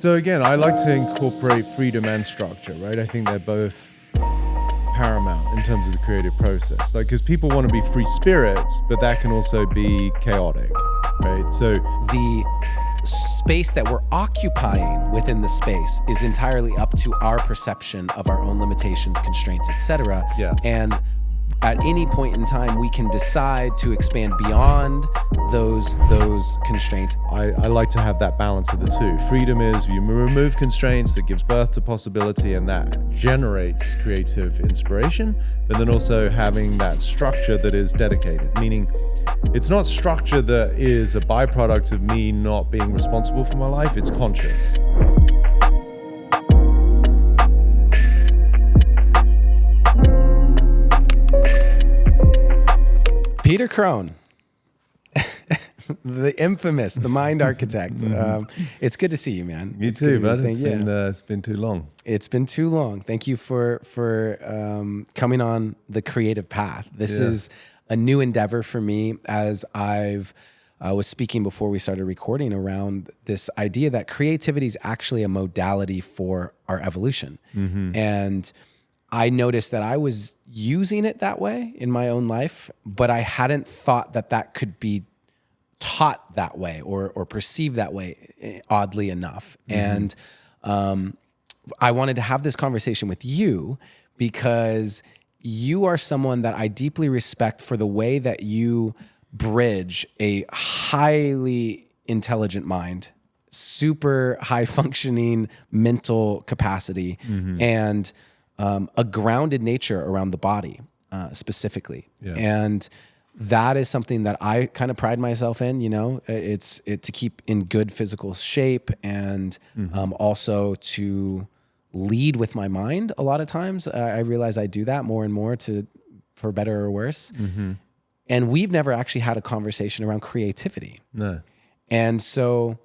So again, I like to incorporate freedom and structure, right? I think they're both paramount in terms of the creative process. Like, because people want to be free spirits, but that can also be chaotic, right? So The space that we're occupying within the space is entirely up to our perception of our own limitations, constraints, etc. Yeah. And at any point in time, we can decide to expand beyond those constraints. I like to have that balance of the two. Freedom is you remove constraints, that gives birth to possibility, and that generates creative inspiration. But then also having that structure that is dedicated, meaning it's not structure that is a byproduct of me not being responsible for my life, it's conscious. Peter Crone, the infamous, the mind architect. It's good to see you, man. You too, bud. It's been too long. It's been too long. Thank you for coming on the creative path. This is a new endeavor for me, as I was speaking before we started recording around this idea that creativity is actually a modality for our evolution. And I noticed that I was using it that way in my own life, but I hadn't thought that could be taught that way or perceived that way, oddly enough. And I wanted to have this conversation with you because you are someone that I deeply respect for the way that you bridge a highly intelligent mind, super high functioning mental capacity, and a grounded nature around the body, specifically. And that is something that I kind of pride myself in, you know, it's to keep in good physical shape and also to lead with my mind. A lot of times I realize I do that more and more for better or worse. And we've never actually had a conversation around creativity. No. And so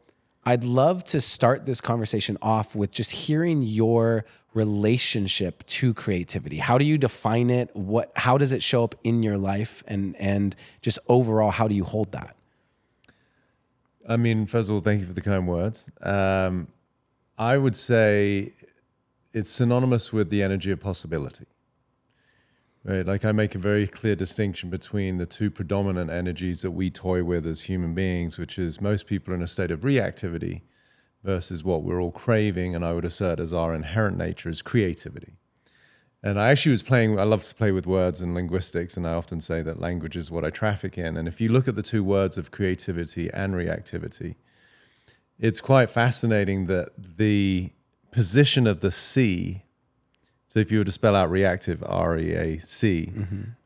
I'd love to start this conversation off with just hearing your relationship to creativity. How do you define it? How does it show up in your life? And just overall, how do you hold that? I mean, first of all, thank you for the kind words. I would say it's synonymous with the energy of possibility. Right? Like, I make a very clear distinction between the two predominant energies that we toy with as human beings, which is most people are in a state of reactivity versus what we're all craving, and I would assert as our inherent nature is creativity. And I actually I love to play with words and linguistics, and I often say that language is what I traffic in. And if you look at the two words of creativity and reactivity, it's quite fascinating that the position of the C, so if you were to spell out reactive, R-E-A-C,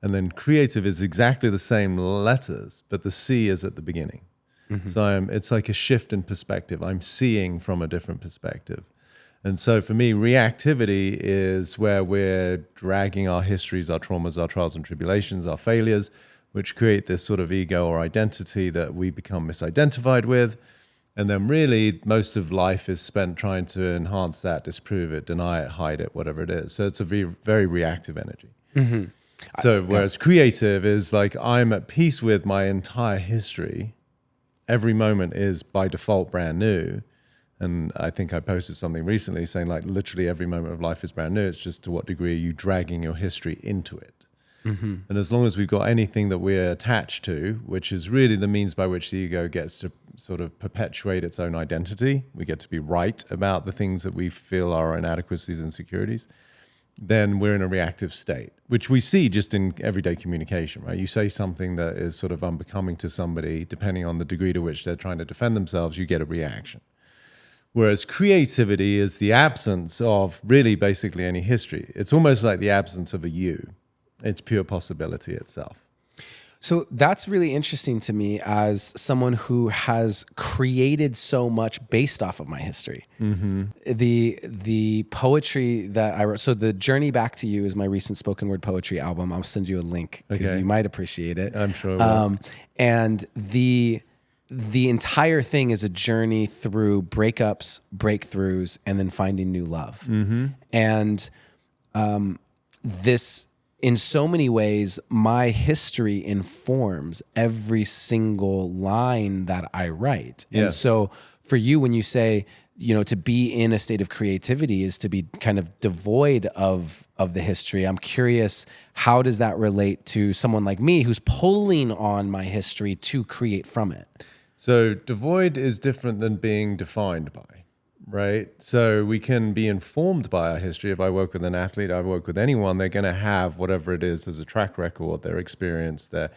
and then creative is exactly the same letters, but the C is at the beginning. So it's like a shift in perspective. I'm seeing from a different perspective. And so for me, reactivity is where we're dragging our histories, our traumas, our trials and tribulations, our failures, which create this sort of ego or identity that we become misidentified with. And then really most of life is spent trying to enhance that, disprove it, deny it, hide it, whatever it is. So it's a very reactive energy. So whereas creative is like, I'm at peace with my entire history. Every moment is by default brand new. And I think I posted something recently saying like literally every moment of life is brand new. It's just to what degree are you dragging your history into it? And as long as we've got anything that we're attached to, which is really the means by which the ego gets to sort of perpetuate its own identity, we get to be right about the things that we feel are inadequacies and insecurities, then we're in a reactive state, which we see just in everyday communication, right? You say something that is sort of unbecoming to somebody, depending on the degree to which they're trying to defend themselves, you get a reaction. Whereas creativity is the absence of really basically any history. It's almost like the absence of a you. It's pure possibility itself. So that's really interesting to me as someone who has created so much based off of my history. The poetry that I wrote, so The Journey Back to You is my recent spoken word poetry album. I'll send you a link because you might appreciate it. I'm sure I will. And the entire thing is a journey through breakups, breakthroughs, and then finding new love. And this, in so many ways, my history informs every single line that I write. And so for you, when you say to be in a state of creativity is to be kind of devoid of the history. I'm curious, how does that relate to someone like me who's pulling on my history to create from it? So devoid is different than being defined by, right? So we can be informed by our history. If I work with an athlete, I work with anyone, they're going to have whatever it is as a track record, their experience, their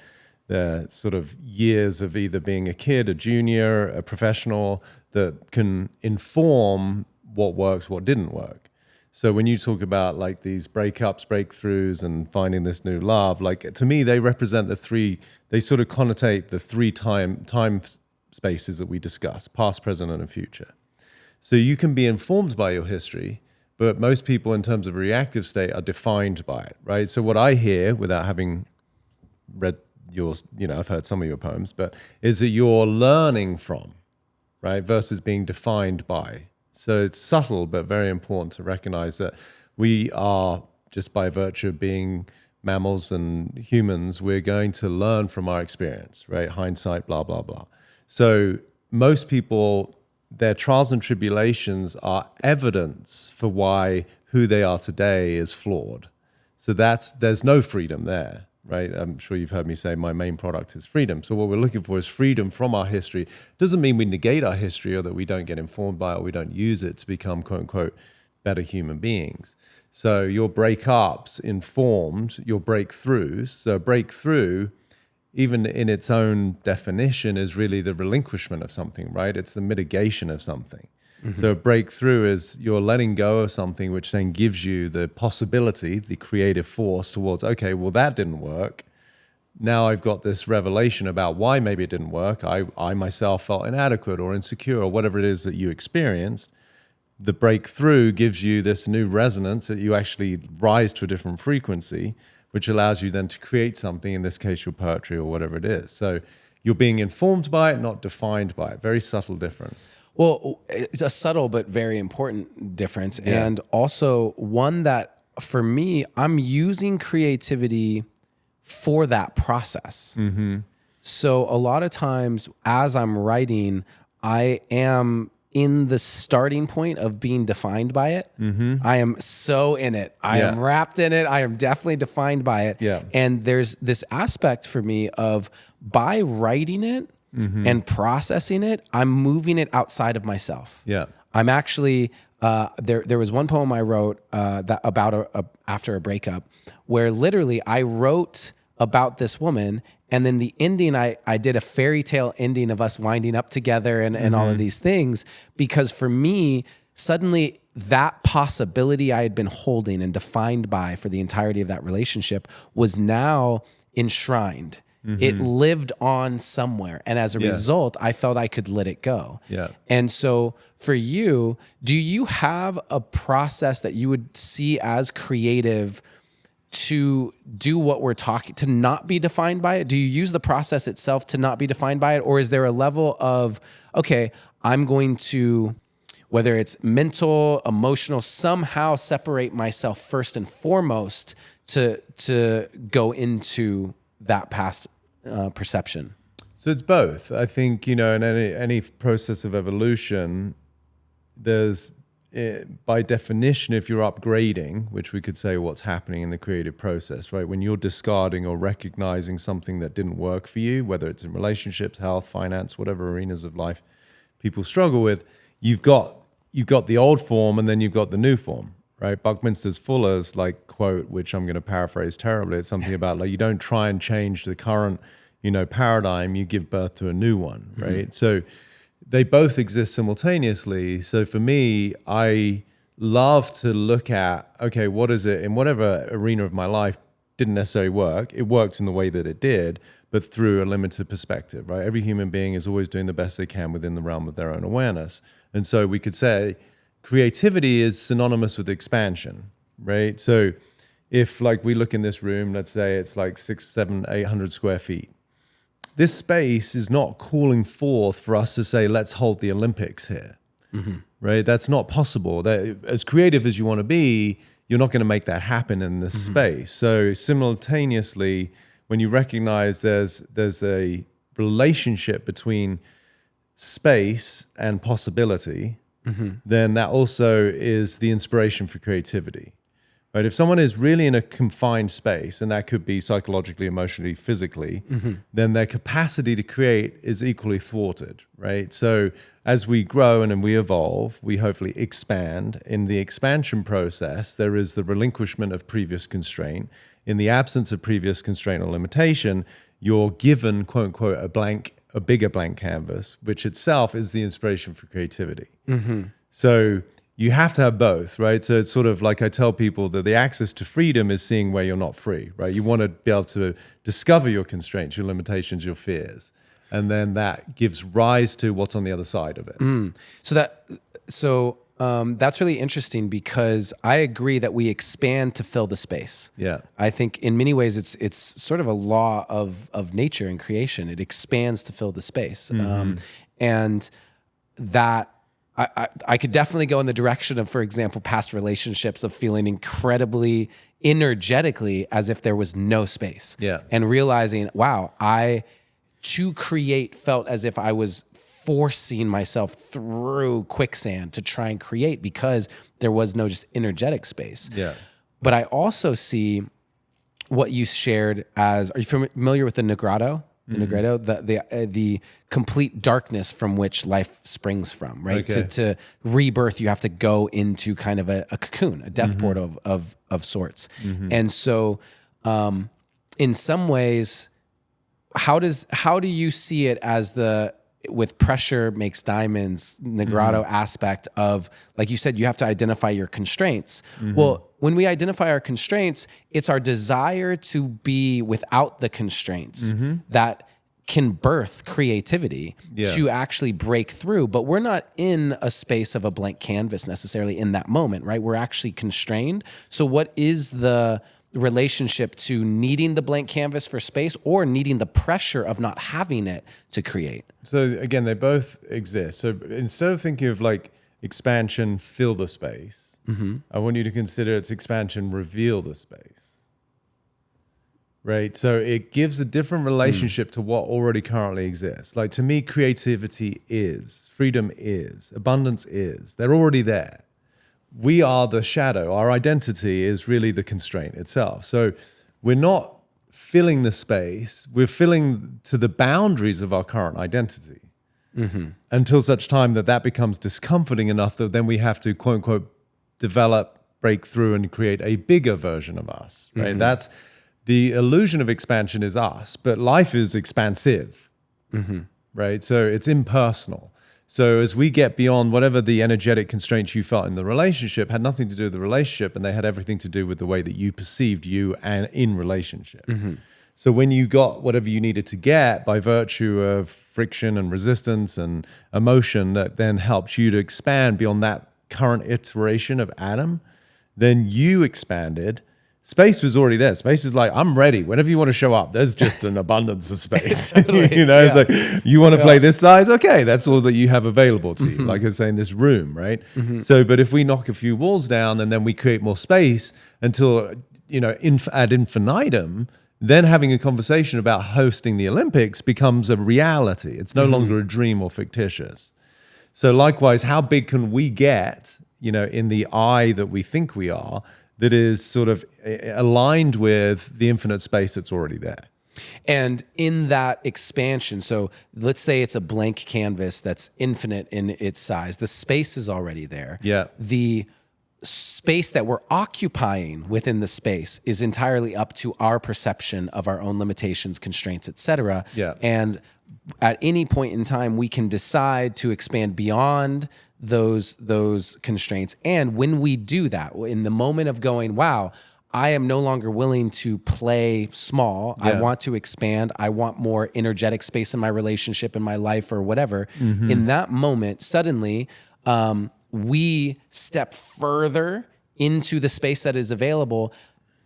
sort of years of either being a kid, a junior, a professional, that can inform what works, what didn't work. So when you talk about like these breakups, breakthroughs, and finding this new love, like to me, they represent they sort of connotate the three time spaces that we discuss: past, present, and future. So you can be informed by your history, but most people in terms of a reactive state are defined by it, right? So what I hear, without having read yours, I've heard some of your poems, but is that you're learning from, right, versus being defined by. So it's subtle, but very important to recognize that we are, just by virtue of being mammals and humans, we're going to learn from our experience, right? Hindsight, blah, blah, blah. So most people, their trials and tribulations are evidence for why who they are today is flawed. So there's no freedom there, right? I'm sure you've heard me say my main product is freedom. So what we're looking for is freedom from our history. Doesn't mean we negate our history or that we don't get informed by it or we don't use it to become, quote unquote, better human beings. So your breakups informed your breakthroughs. So breakthrough, even in its own definition, is really the relinquishment of something, right? It's the mitigation of something. Mm-hmm. So a breakthrough is you're letting go of something, which then gives you the possibility, the creative force towards, okay, well, that didn't work. Now I've got this revelation about why maybe it didn't work. I myself felt inadequate or insecure or whatever it is that you experienced. The breakthrough gives you this new resonance that you actually rise to a different frequency, which allows you then to create something, in this case, your poetry or whatever it is. So you're being informed by it, not defined by it. Very subtle difference. Well, it's a subtle but very important difference. Yeah. And also one that, for me, I'm using creativity for that process. Mm-hmm. So a lot of times as I'm writing, I am in the starting point of being defined by it. Mm-hmm. I am so in it. I am wrapped in it. I am definitely defined by it. Yeah. And there's this aspect for me of, by writing it, mm-hmm. and processing it, I'm moving it outside of myself. Yeah. I'm actually, there was one poem I wrote that about after a breakup, where literally I wrote about this woman, and then the ending, I did a fairy tale ending of us winding up together and mm-hmm. all of these things, because for me, suddenly that possibility I had been holding and defined by for the entirety of that relationship was now enshrined. Mm-hmm. It lived on somewhere. And as a result, I felt I could let it go. Yeah. And so for you, do you have a process that you would see as creative to do what we're talking, to not be defined by it? Do you use the process itself to not be defined by it? Or is there a level of, okay, I'm going to, whether it's mental, emotional, somehow separate myself first and foremost to go into that past perception? So it's both. I think, in any process of evolution, there's, by definition, if you're upgrading, which we could say what's happening in the creative process, right? When you're discarding or recognizing something that didn't work for you, whether it's in relationships, health, finance, whatever arenas of life people struggle with, you've got the old form and then you've got the new form. Right, Buckminster Fuller's quote, which I'm going to paraphrase terribly. It's something about you don't try and change the current, paradigm. You give birth to a new one, right? Mm-hmm. So they both exist simultaneously. So for me, I love to look at, okay, what is it in whatever arena of my life didn't necessarily work. It worked in the way that it did, but through a limited perspective, right? Every human being is always doing the best they can within the realm of their own awareness, and so we could say, creativity is synonymous with expansion, right? So if we look in this room, let's say it's 600, 700, 800 square feet. This space is not calling forth for us to say, let's hold the Olympics here, mm-hmm. right? That's not possible. As creative as you want to be, you're not going to make that happen in this mm-hmm. space. So simultaneously, when you recognize there's a relationship between space and possibility, then that also is the inspiration for creativity. Right? If someone is really in a confined space, and that could be psychologically, emotionally, physically, then their capacity to create is equally thwarted, right? So as we grow and we evolve, we hopefully expand. In the expansion process, there is the relinquishment of previous constraint. In the absence of previous constraint or limitation, you're given, quote unquote, a bigger blank canvas, which itself is the inspiration for creativity. So you have to have both, right? So it's sort of like I tell people that the access to freedom is seeing where you're not free, right? You want to be able to discover your constraints, your limitations, your fears. And then that gives rise to what's on the other side of it. So that's really interesting, because I agree that we expand to fill the space. Yeah. I think in many ways it's sort of a law of nature and creation. It expands to fill the space. And that I could definitely go in the direction of, for example, past relationships, of feeling incredibly energetically as if there was no space. Yeah. And realizing, wow, to create felt as if I was forcing myself through quicksand to try and create, because there was no just energetic space. Yeah. But I also see what you shared as, are you familiar with the Negredo? The Negredo, the complete darkness from which life springs from, right? Okay. To rebirth, you have to go into kind of a cocoon, a death portal of sorts. And so, in some ways, how do you see it as with pressure makes diamonds, Negredo aspect of, like you said, you have to identify your constraints. Well, when we identify our constraints, it's our desire to be without the constraints that can birth creativity to actually break through. But we're not in a space of a blank canvas necessarily in that moment, right? We're actually constrained. So what is the relationship to needing the blank canvas for space, or needing the pressure of not having it to create? So again, they both exist. So instead of thinking of like expansion, fill the space, I want you to consider its expansion, reveal the space. Right? So it gives a different relationship to what already currently exists. Like, to me, creativity is, freedom is, abundance is. They're already there. We are the shadow. Our identity is really the constraint itself. So we're not filling the space. We're filling to the boundaries of our current identity until such time that becomes discomforting enough that then we have to, quote unquote, develop, break through, and create a bigger version of us, right? That's the illusion of expansion is us, but life is expansive, right? So it's impersonal. So as we get beyond whatever the energetic constraints you felt in the relationship had nothing to do with the relationship, and they had everything to do with the way that you perceived you and in relationship. So when you got whatever you needed to get by virtue of friction and resistance and emotion that then helped you to expand beyond that current iteration of Adam, then you expanded. Space was already there. Space is like, I'm ready. Whenever you want to show up, there's just an abundance of space. You know, it's like, you want to play this size? Okay, that's all that you have available to you. Like I was saying, this room, right? So, but if we knock a few walls down and then we create more space until, you know, ad infinitum, then having a conversation about hosting the Olympics becomes a reality. It's no longer a dream or fictitious. So likewise, how big can we get, you know, in the I that we think we are, that is sort of aligned with the infinite space that's already there? And in that expansion, so let's say it's a blank canvas that's infinite in its size. The space is already there. Yeah. The space that we're occupying within the space is entirely up to our perception of our own limitations, constraints, etc. Yeah. And at any point in time, we can decide to expand beyond those constraints. And when we do that, in the moment of going, wow, I am no longer willing to play small. Yeah. I want to expand. I want more energetic space in my relationship, in my life, or whatever. In that moment, suddenly, we step further into the space that is available.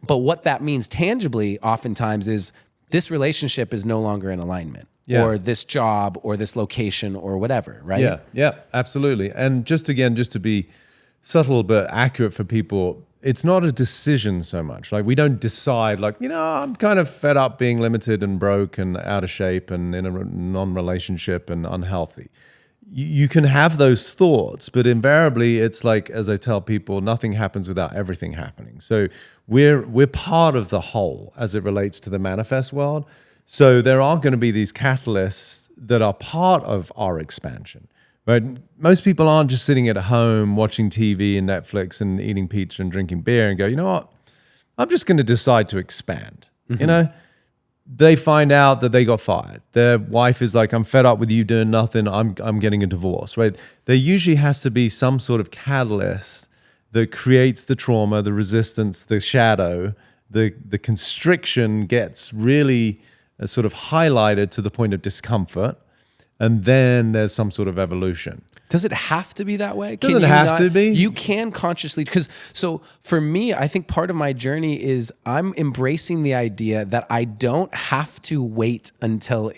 But what that means tangibly oftentimes is this relationship is no longer in alignment. Yeah. Or this job or this location or whatever, right? Yeah, absolutely. And just to be subtle but accurate for people, it's not a decision so much. Like, we don't decide, like, you know, I'm kind of fed up being limited and broke and out of shape and in a non-relationship and unhealthy. you can have those thoughts, but invariably it's like, as I tell people, nothing happens without everything happening. So we're part of the whole as it relates to the manifest world. So there are going to be these catalysts that are part of our expansion, right? Most people aren't just sitting at home watching TV and Netflix and eating pizza and drinking beer and go, you know what? I'm just going to decide to expand. You know, they find out that they got fired. Their wife is like, I'm fed up with you doing nothing. I'm getting a divorce, right? There usually has to be some sort of catalyst that creates the trauma, the resistance, the shadow, the constriction gets really sort of highlighted to the point of discomfort. And then there's some sort of evolution. Does it have to be that way? Doesn't have to be. You can consciously, because so for me, I think part of my journey is I'm embracing the idea that I don't have to wait until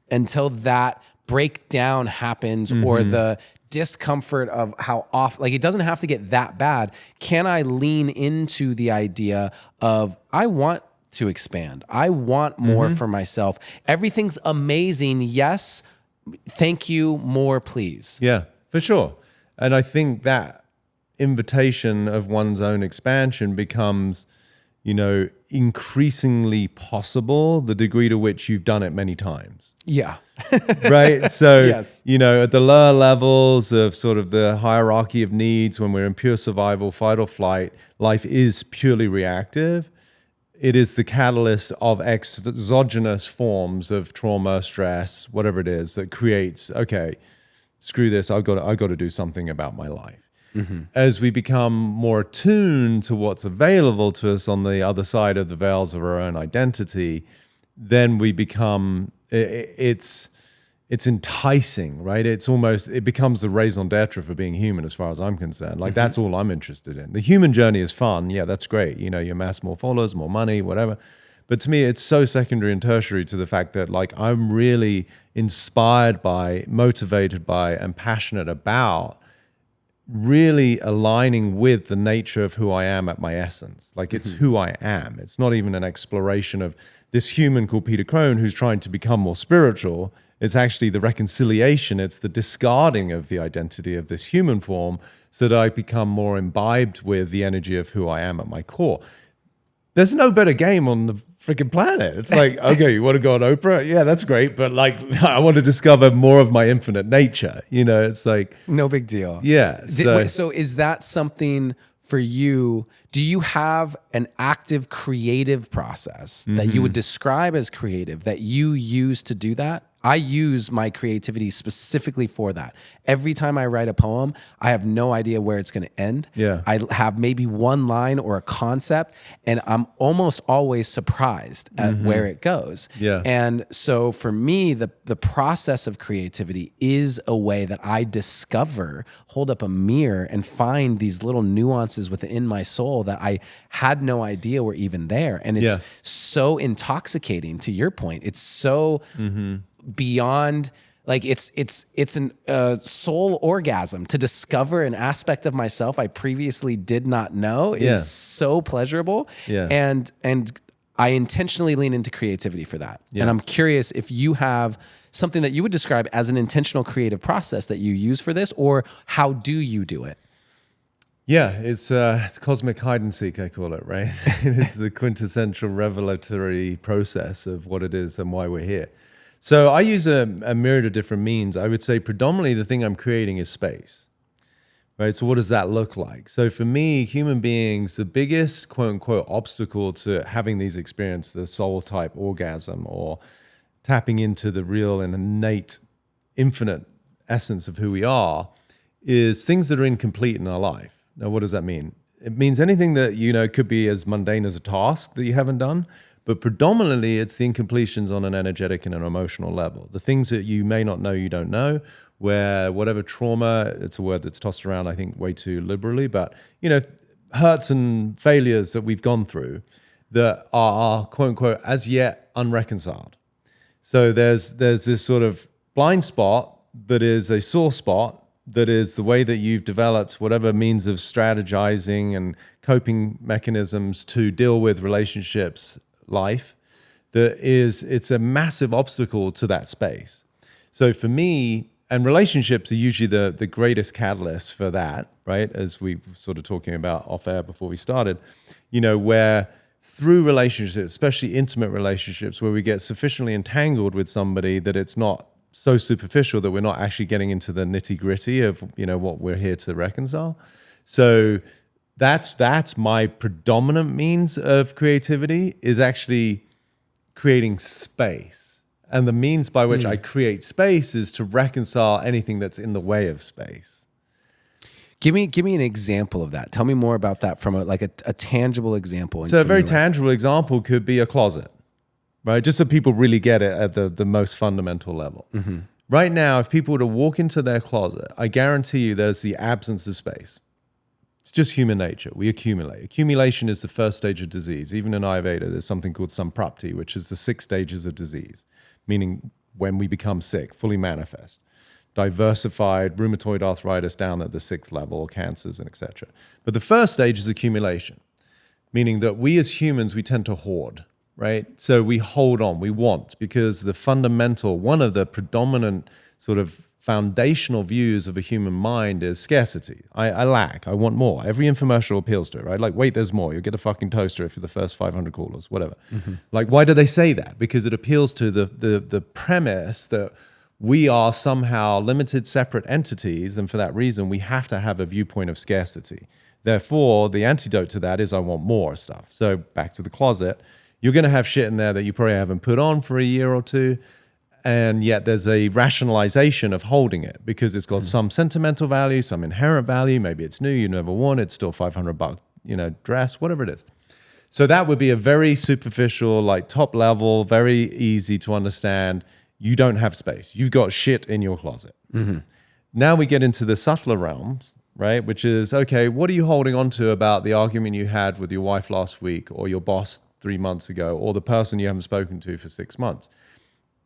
that breakdown happens or the discomfort of how off, like it doesn't have to get that bad. Can I lean into the idea of I want to expand. I want more for myself. Everything's amazing. Yes. Thank you. More, please. Yeah, for sure. And I think that invitation of one's own expansion becomes, you know, increasingly possible the degree to which you've done it many times. Yeah. Right? So, Yes. you know, at the lower levels of sort of the hierarchy of needs, when we're in pure survival, fight or flight, life is purely reactive. It is the catalyst of exogenous forms of trauma, stress, whatever it is that creates, okay, screw this, I've got to do something about my life. As we become more attuned to what's available to us on the other side of the veils of our own identity, then we become, it's enticing, right? It becomes the raison d'etre for being human as far as I'm concerned. Like that's all I'm interested in. The human journey is fun. Yeah, that's great. You know, you amass more followers, more money, whatever. But to me, it's so secondary and tertiary to the fact that like I'm really inspired by, motivated by, and passionate about really aligning with the nature of who I am at my essence. Like it's who I am. It's not even an exploration of this human called Peter Crone who's trying to become more spiritual. It's actually the reconciliation. It's the discarding of the identity of this human form so that I become more imbibed with the energy of who I am at my core. There's no better game on the freaking planet. It's like, okay, you want to go on Oprah? Yeah, that's great. But like, I want to discover more of my infinite nature. You know, it's like. No big deal. Yeah. So is that something for you? Do you have an active creative process that you would describe as creative that you use to do that? I use my creativity specifically for that. Every time I write a poem, I have no idea where it's going to end. Yeah. I have maybe one line or a concept, and I'm almost always surprised at where it goes. Yeah. And so for me, the process of creativity is a way that I discover, hold up a mirror, and find these little nuances within my soul that I had no idea were even there. And it's so intoxicating, to your point. It's so beyond, like it's an soul orgasm to discover an aspect of myself I previously did not know is so pleasurable. And I intentionally lean into creativity for that. And I'm curious if you have something that you would describe as an intentional creative process that you use for this, or how do you do it? Yeah, it's cosmic hide and seek, I call it, right? It's the quintessential revelatory process of what it is and why we're here. So I use a myriad of different means. I would say predominantly the thing I'm creating is space, right? So what does that look like? So for me, human beings, the biggest quote unquote obstacle to having these experiences, the soul type orgasm or tapping into the real and innate infinite essence of who we are, is things that are incomplete in our life. Now, what does that mean? It means anything that, you know, could be as mundane as a task that you haven't done, but predominantly it's the incompletions on an energetic and an emotional level. The things that you may not know, you don't know, where whatever trauma, it's a word that's tossed around, I think, way too liberally, but, you know, hurts and failures that we've gone through that are quote unquote, as yet unreconciled. So there's this sort of blind spot that is a sore spot, that is the way that you've developed whatever means of strategizing and coping mechanisms to deal with relationships, life, it's a massive obstacle to that space. So for me, And relationships are usually the greatest catalyst for that, right? As we were sort of talking about off air before we started, where through relationships, especially intimate relationships, where we get sufficiently entangled with somebody that it's not so superficial that we're not actually getting into the nitty gritty of, what we're here to reconcile. So that's my predominant means of creativity, is actually creating space. And the means by which I create space is to reconcile anything that's in the way of space. Give me an example of that. Tell me more about that from a tangible example. So a very tangible example could be a closet, right? Just so people really get it at the most fundamental level. Mm-hmm. Right now, if people were to walk into their closet, I guarantee you there's the absence of space. It's just human nature. We accumulate. Accumulation is the first stage of disease. Even in Ayurveda, there's something called samprapti, which is the 6 stages of disease, meaning when we become sick, fully manifest. Diversified rheumatoid arthritis down at the 6th level, cancers, and etc. But the first stage is accumulation, meaning that we as humans, we tend to hoard, right? So we hold on, we want, because one of the predominant sort of foundational views of a human mind is scarcity. I lack, I want more. Every infomercial appeals to it, right? Like, wait, there's more. You'll get a fucking toaster if you're the first 500 callers, whatever. Mm-hmm. Like, why do they say that? Because it appeals to the premise that we are somehow limited, separate entities, and for that reason, we have to have a viewpoint of scarcity. Therefore, the antidote to that is I want more stuff. So back to the closet, you're going to have shit in there that you probably haven't put on for a year or two, and yet there's a rationalization of holding it because it's got some sentimental value, some inherent value. Maybe it's new, you never worn it, it's still $500, dress, whatever it is. So that would be a very superficial, like top level, very easy to understand. You don't have space. You've got shit in your closet. Mm-hmm. Now we get into the subtler realms, right? Which is, okay, what are you holding on to about the argument you had with your wife last week, or your boss 3 months ago, or the person you haven't spoken to for 6 months?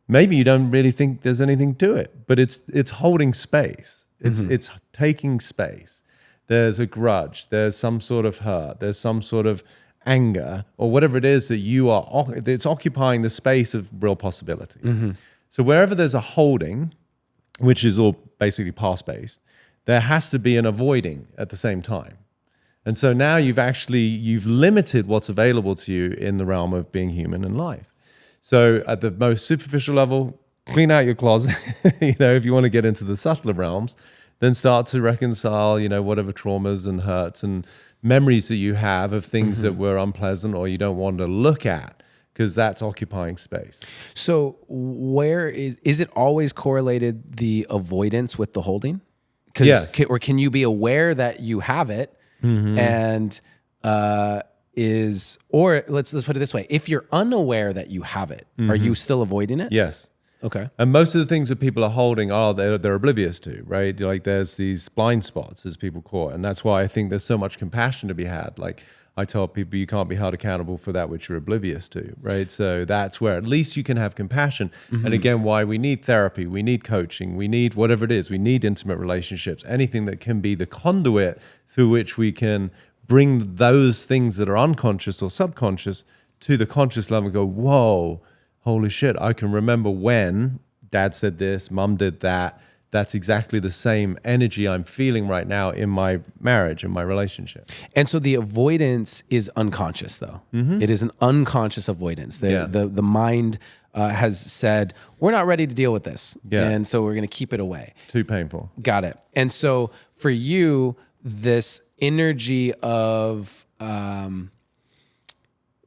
Maybe you don't really think there's anything to it, but it's holding space. It's taking space. There's a grudge. There's some sort of hurt. There's some sort of anger, or whatever it is that it's occupying the space of real possibility. Mm-hmm. So wherever there's a holding, which is all basically past-based, there has to be an avoiding at the same time. And so now you've limited what's available to you in the realm of being human and life. So at the most superficial level, clean out your closet. If you want to get into the subtler realms, then start to reconcile, whatever traumas and hurts and memories that you have of things that were unpleasant or you don't want to look at, because that's occupying space. So where is it always correlated, the avoidance with the holding? Yes. Or can you be aware that you have it and or let's put it this way. If you're unaware that you have it, are you still avoiding it? Yes. Okay. And most of the things that people are holding they're oblivious to, right? Like there's these blind spots, as people call it. And that's why I think there's so much compassion to be had. Like I tell people, you can't be held accountable for that which you're oblivious to, right? So that's where at least you can have compassion. And again, why we need therapy, we need coaching, we need whatever it is, we need intimate relationships, anything that can be the conduit through which we can bring those things that are unconscious or subconscious to the conscious level and go, whoa, holy shit, I can remember when dad said this, mom did that. That's exactly the same energy I'm feeling right now in my marriage and my relationship. And so the avoidance is unconscious, though. Mm-hmm. It is an unconscious avoidance. The mind has said, we're not ready to deal with this. Yeah. And so we're going to keep it away. Too painful. Got it. And so for you, this energy of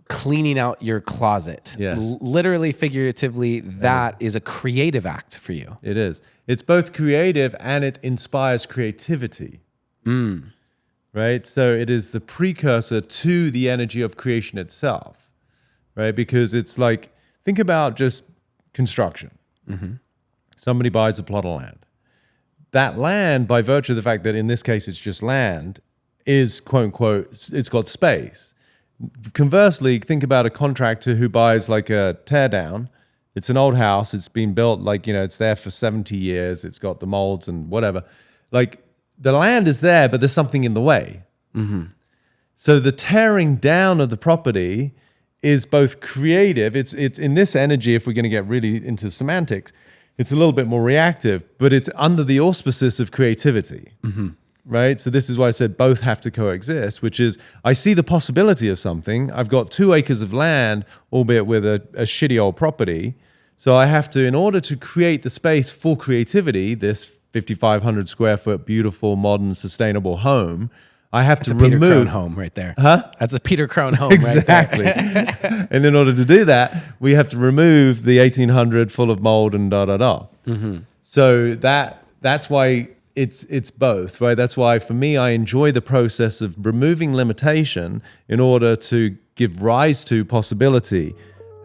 cleaning out your closet, literally, figuratively, that is a creative act for you. It is. It's both creative and it inspires creativity. Right? So it is the precursor to the energy of creation itself, right? Because it's like, think about just construction. Mm-hmm. Somebody buys a plot of land. That land, by virtue of the fact that in this case it's just land, is quote unquote, it's got space. Conversely, think about a contractor who buys like a teardown. It's an old house. It's been built it's there for 70 years. It's got the molds and whatever. Like the land is there, but there's something in the way. Mm-hmm. So the tearing down of the property is both creative. It's in this energy, if we're going to get really into semantics, it's a little bit more reactive, but it's under the auspices of creativity. Right? So this is why I said both have to coexist, which is I see the possibility of something. I've got 2 acres of land, albeit with a shitty old property. So I have to, in order to create the space for creativity, this 5,500 square foot, beautiful, modern, sustainable home, I have to remove... Peter Crone home right there. Huh? That's a Peter Crone home Exactly. right there. And in order to do that, we have to remove the 1,800 full of mold and da-da-da. So that's why... It's both, right? That's why for me, I enjoy the process of removing limitation in order to give rise to possibility.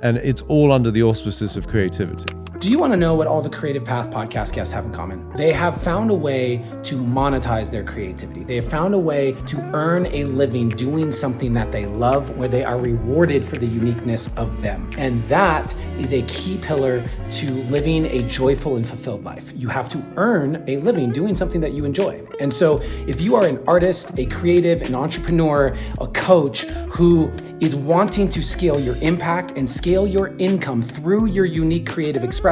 And it's all under the auspices of creativity. Do you want to know what all the Creative Path podcast guests have in common? They have found a way to monetize their creativity. They have found a way to earn a living doing something that they love, where they are rewarded for the uniqueness of them. And that is a key pillar to living a joyful and fulfilled life. You have to earn a living doing something that you enjoy. And so if you are an artist, a creative, an entrepreneur, a coach who is wanting to scale your impact and scale your income through your unique creative expression,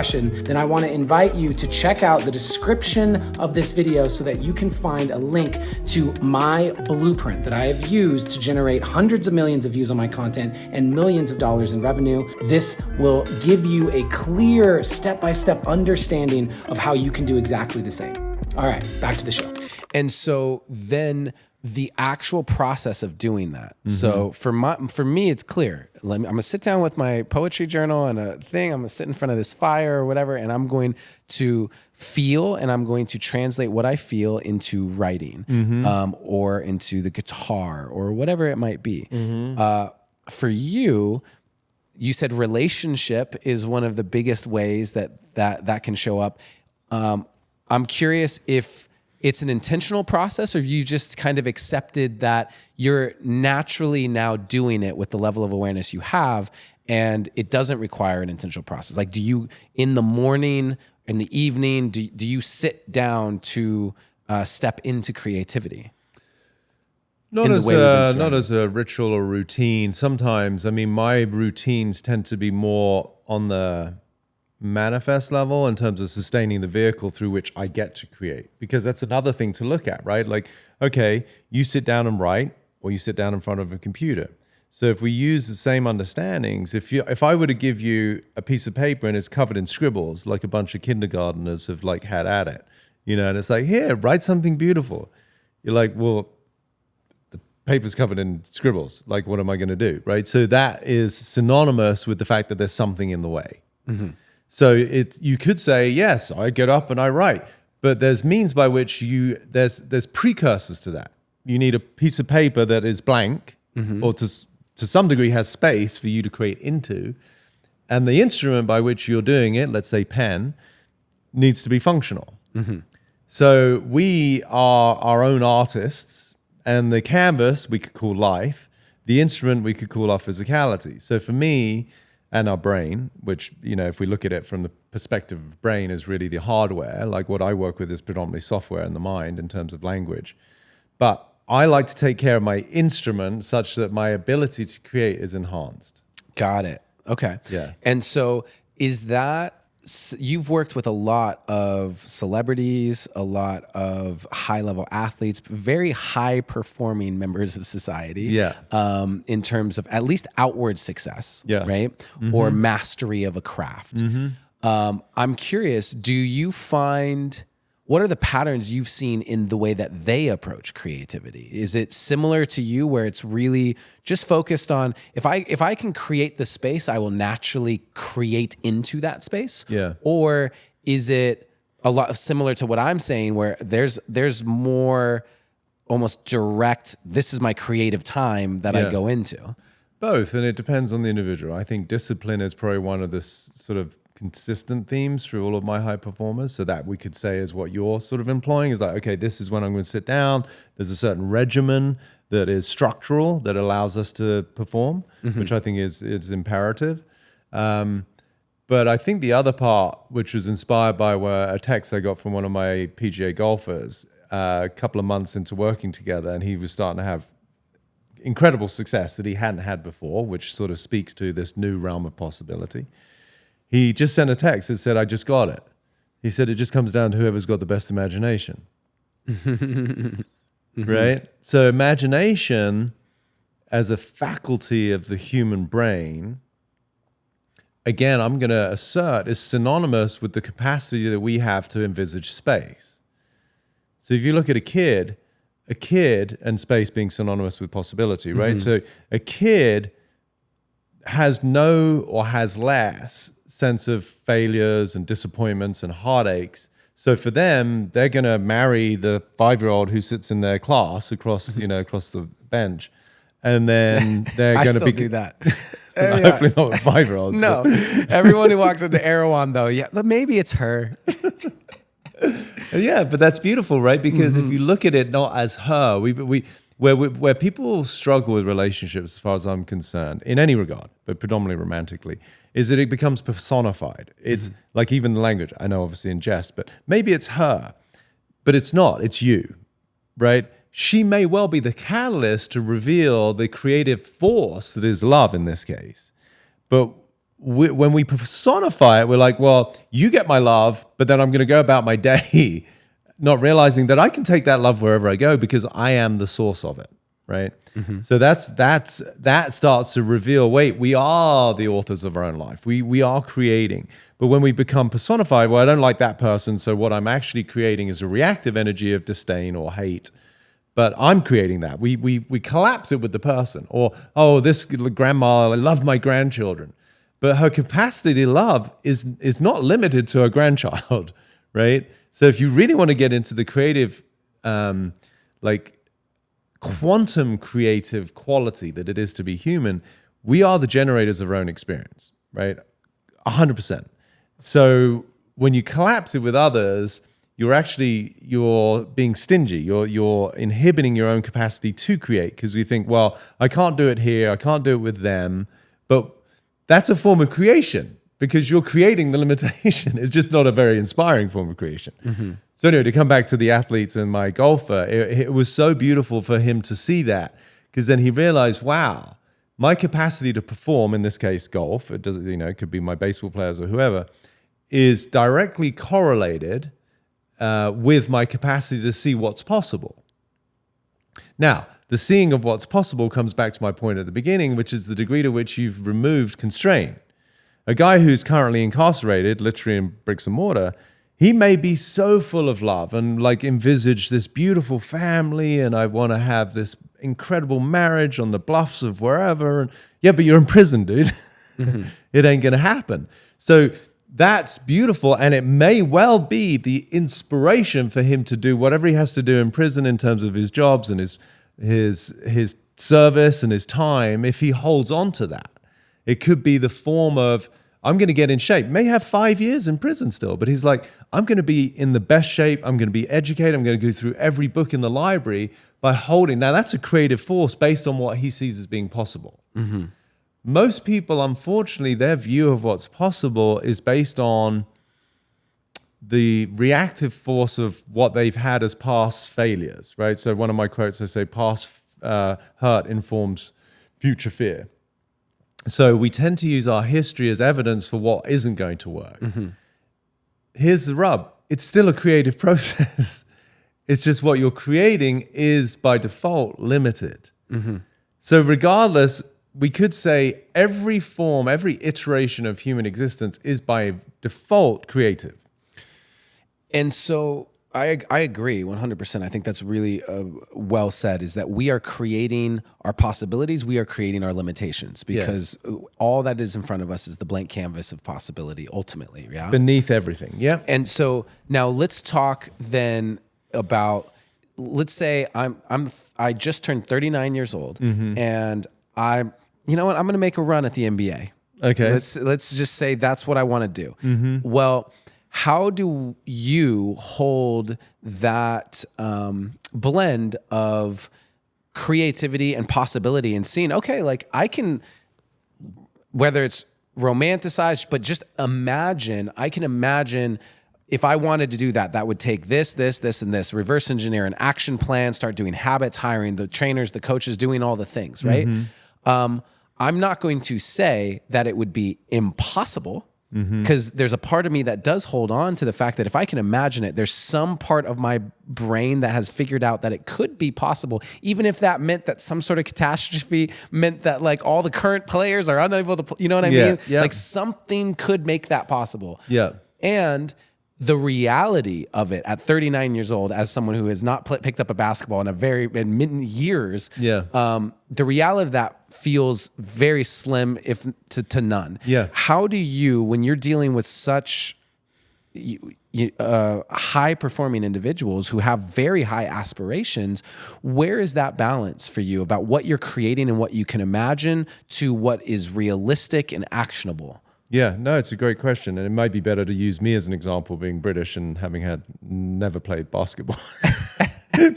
then I want to invite you to check out the description of this video so that you can find a link to my blueprint that I have used to generate hundreds of millions of views on my content and millions of dollars in revenue. This will give you a clear step-by-step understanding of how you can do exactly the same. All right, back to the show. And so then the actual process of doing that. So for me, it's clear. I'm gonna sit down with my poetry journal and a thing. I'm gonna sit in front of this fire or whatever, and I'm going to feel, and I'm going to translate what I feel into writing, or into the guitar or whatever it might be. For you, you said relationship is one of the biggest ways that can show up. I'm curious if it's an intentional process, or you just kind of accepted that you're naturally now doing it with the level of awareness you have, and it doesn't require an intentional process. Like, do you, in the morning, in the evening, do you sit down to step into creativity? Not as a ritual or routine. Sometimes, I mean, my routines tend to be more on the manifest level in terms of sustaining the vehicle through which I get to create, because that's another thing to look at, right? Like, okay, you sit down and write, or you sit down in front of a computer. So if we use the same understandings, if I were to give you a piece of paper and it's covered in scribbles, like a bunch of kindergarteners have like had at it, and it's like, here, write something beautiful. You're like, well, the paper's covered in scribbles. Like, what am I going to do, right? So that is synonymous with the fact that there's something in the way. So you could say, yes, I get up and I write, but there's means by which there's precursors to that. You need a piece of paper that is blank, or to some degree has space for you to create into, and the instrument by which you're doing it, let's say pen, needs to be functional. So we are our own artists, and the canvas we could call life, the instrument we could call our physicality. So for me, and our brain, which, if we look at it from the perspective of brain, is really the hardware. Like, what I work with is predominantly software in the mind in terms of language. But I like to take care of my instrument such that my ability to create is enhanced. Got it. Okay. Yeah. And so is that, you've worked with a lot of celebrities, a lot of high-level athletes, very high-performing members of society. Yeah. In terms of at least outward success, yes. right? Or mastery of a craft. I'm curious, do you find, what are the patterns you've seen in the way that they approach creativity? Is it similar to you, where it's really just focused on, if I can create the space, I will naturally create into that space? Yeah. Or is it a lot similar to what I'm saying, where there's more almost direct, this is my creative time that I go into? Both, and it depends on the individual. I think discipline is probably one of the sort of consistent themes through all of my high performers. So that we could say is what you're sort of employing, is like, okay, this is when I'm going to sit down. There's a certain regimen that is structural that allows us to perform, which I think is imperative. But I think the other part, which was inspired by a text I got from one of my PGA golfers a couple of months into working together, and he was starting to have incredible success that he hadn't had before, which sort of speaks to this new realm of possibility. He just sent a text that said, I just got it. He said it just comes down to whoever's got the best imagination. Right? So imagination as a faculty of the human brain, again, I'm going to assert, is synonymous with the capacity that we have to envisage space. So if you look at a kid and space being synonymous with possibility, right? So a kid has no or has less sense of failures and disappointments and heartaches. So for them, they're going to marry the 5-year-old who sits in their class across the bench. And then they're going to be do that. Hopefully not with 5-year-olds. No, everyone who walks into Erewhon though, yeah, but maybe it's her. Yeah, but that's beautiful, right? Because if you look at it not as her, where people struggle with relationships, as far as I'm concerned, in any regard, but predominantly romantically, is that it becomes personified. It's like even the language, I know obviously in jest, but maybe it's her, but it's not, it's you, right? She may well be the catalyst to reveal the creative force that is love in this case. But when we personify it, we're like, well, you get my love, but then I'm going to go about my day, not realizing that I can take that love wherever I go because I am the source of it, right? So that starts to reveal, wait, we are the authors of our own life. We are creating. But when we become personified, well, I don't like that person, so what I'm actually creating is a reactive energy of disdain or hate. But I'm creating that. We collapse it with the person. Or, oh, this grandma, I love my grandchildren. But her capacity to love is not limited to her grandchild, right? So if you really want to get into the creative, like quantum creative quality that it is to be human, we are the generators of our own experience, right? 100%. So when you collapse it with others, you're being stingy. You're inhibiting your own capacity to create because we think, well, I can't do it here. I can't do it with them. But that's a form of creation because you're creating the limitation. It's just not a very inspiring form of creation. So anyway, to come back to the athletes and my golfer, it was so beautiful for him to see that because then he realized, wow, my capacity to perform, in this case, golf, it could be my baseball players or whoever, is directly correlated with my capacity to see what's possible. Now, the seeing of what's possible comes back to my point at the beginning, which is the degree to which you've removed constraint. A guy who's currently incarcerated, literally in bricks and mortar, he may be so full of love and like envisage this beautiful family and I want to have this incredible marriage on the bluffs of wherever. And yeah, but you're in prison, dude. It ain't going to happen. So that's beautiful, and it may well be the inspiration for him to do whatever he has to do in prison in terms of his jobs and his service and his time. If he holds on to that, it could be the form of, I'm going to get in shape. May have 5 years in prison still, but he's like, I'm going to be in the best shape. I'm going to be educated. I'm going to go through every book in the library by holding. Now that's a creative force based on what he sees as being possible. Most people, unfortunately, their view of what's possible is based on the reactive force of what they've had as past failures, right? So one of my quotes, I say, past hurt informs future fear. So we tend to use our history as evidence for what isn't going to work. Here's the rub. It's still a creative process. It's just what you're creating is by default limited. So regardless, we could say every form, every iteration of human existence is by default creative. And so I agree 100%. I think that's really well said, is that we are creating our possibilities. We are creating our limitations because all that is in front of us is the blank canvas of possibility ultimately. Yeah. Beneath everything. Yeah. And so now let's talk then about, let's say I just turned 39 years old and you know what? I'm going to make a run at the NBA. Okay. Let's just say that's what I want to do. Well, how do you hold that blend of creativity and possibility and seeing, okay, like I can, whether it's romanticized, but just I can imagine if I wanted to do that, that would take this, and this, reverse engineer an action plan, start doing habits, hiring the trainers, the coaches, doing all the things, right? I'm not going to say that it would be impossible, Because there's a part of me that does hold on to the fact that if I can imagine it, there's some part of my brain that has figured out that it could be possible, even if that meant that some sort of catastrophe meant that like all the current players are unable to, you know what I mean? Yeah. Like something could make that possible. Yeah. And the reality of it at 39 years old, as someone who has not picked up a basketball in many years, the reality of that feels very slim, if to none. Yeah. How do you, when you're dealing with such high performing individuals who have very high aspirations, where is that balance for you about what you're creating and what you can imagine to what is realistic and actionable? Yeah, no, it's a great question. And it might be better to use me as an example, being British and having never played basketball.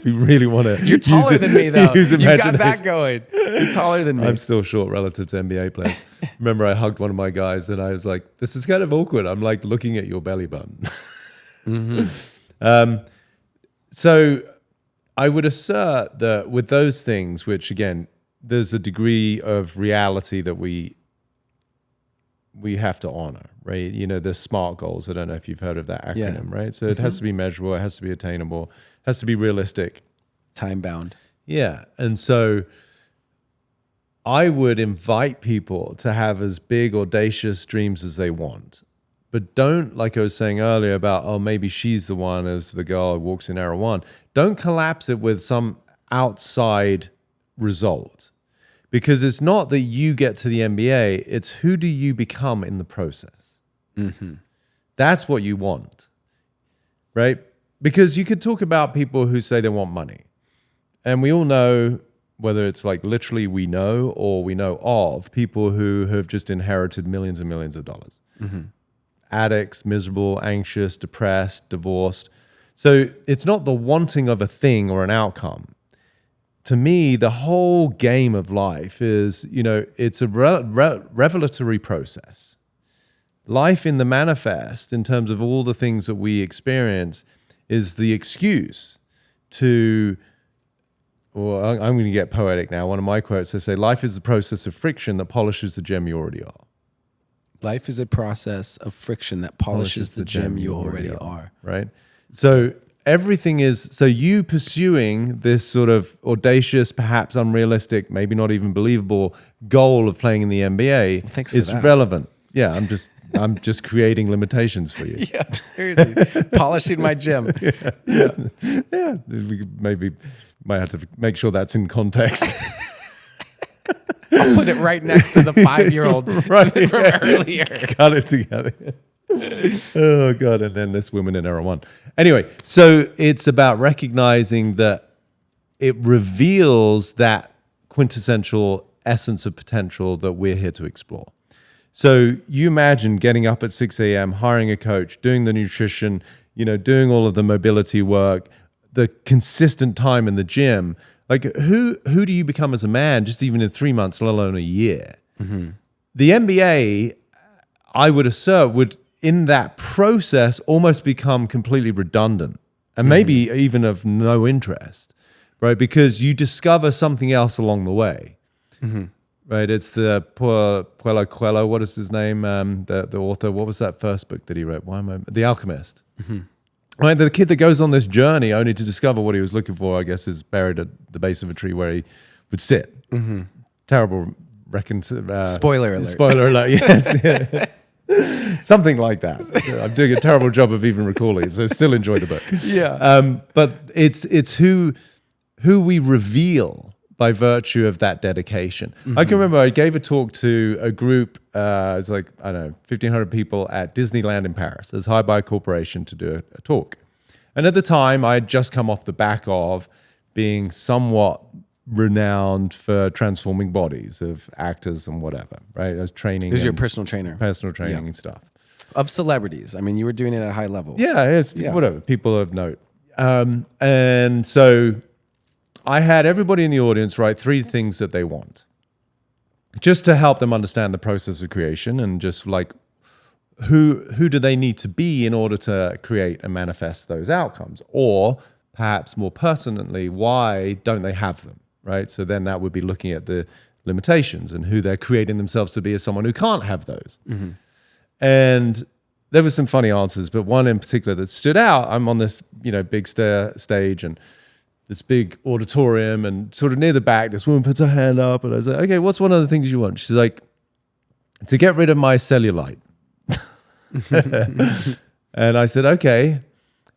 We really want to. You're taller than me, though. You got imagination. that going. You're taller than me. I'm still short relative to NBA players. Remember, I hugged one of my guys and I was like, this is kind of awkward. I'm like looking at your belly button. So I would assert that with those things, which again, there's a degree of reality that we have to honor, right? You know, there's SMART goals. I don't know if you've heard of that acronym, right? So it has to be measurable, it has to be attainable, it has to be realistic. Time bound. Yeah. And so I would invite people to have as big, audacious dreams as they want. But don't, like I was saying earlier about, oh, maybe she's the one as the girl who walks in arrow one. Don't collapse it with some outside result. Because it's not that you get to the NBA, it's who do you become in the process. That's what you want, right? Because you could talk about people who say they want money. And we all know, whether it's like literally we know or we know of, people who have just inherited millions and millions of dollars. Addicts, miserable, anxious, depressed, divorced. So it's not the wanting of a thing or an outcome. To me, the whole game of life is, you know, it's a revelatory process. Life in the manifest, in terms of all the things that we experience, is the excuse to, or I'm going to get poetic now. One of my quotes, I say, life is the process of friction that polishes the gem you already are. Life is a process of friction that polishes the gem you already are. Right? So everything is, so you pursuing this sort of audacious, perhaps unrealistic, maybe not even believable goal of playing in the NBA is relevant. Yeah, I'm just creating limitations for you. Yeah, seriously. Polishing my gem. Yeah. We maybe might have to make sure that's in context. I'll put it right next to the 5-year-old from earlier. Cut it together. Oh, God. And then this woman in error one. Anyway, so it's about recognizing that it reveals that quintessential essence of potential that we're here to explore. So you imagine getting up at 6 a.m., hiring a coach, doing the nutrition, you know, doing all of the mobility work, the consistent time in the gym. Like who do you become as a man, just even in 3 months, let alone a year? The NBA, I would assert, would in that process almost become completely redundant and maybe even of no interest, right? Because you discover something else along the way, right? It's the Paulo Coelho, what is his name? The author, what was that first book that he wrote? The Alchemist. Right, the kid that goes on this journey only to discover what he was looking for, I guess, is buried at the base of a tree where he would sit. Terrible spoiler alert. Spoiler alert, yes. Something like that. I'm doing a terrible job of even recalling, so still enjoy the book. Yeah. But it's who we reveal by virtue of that dedication. I can remember I gave a talk to a group, it was like, I don't know, 1,500 people at Disneyland in Paris. I was hired by a corporation to do a talk. And at the time, I had just come off the back of being somewhat renowned for transforming bodies of actors and whatever, right? I was training. Who's your personal trainer? Personal training and stuff. Of celebrities. I mean, you were doing it at a high level. Yeah, it's whatever, people of note. And so I had everybody in the audience write 3 things that they want, just to help them understand the process of creation and just like who do they need to be in order to create and manifest those outcomes, or perhaps more pertinently, why don't they have them, right? So then that would be looking at the limitations and who they're creating themselves to be as someone who can't have those. And there were some funny answers, but one in particular that stood out. I'm on this, big stage and this big auditorium, and sort of near the back, this woman puts her hand up, and I was like, okay, what's one of the things you want? She's like, to get rid of my cellulite. And I said, okay.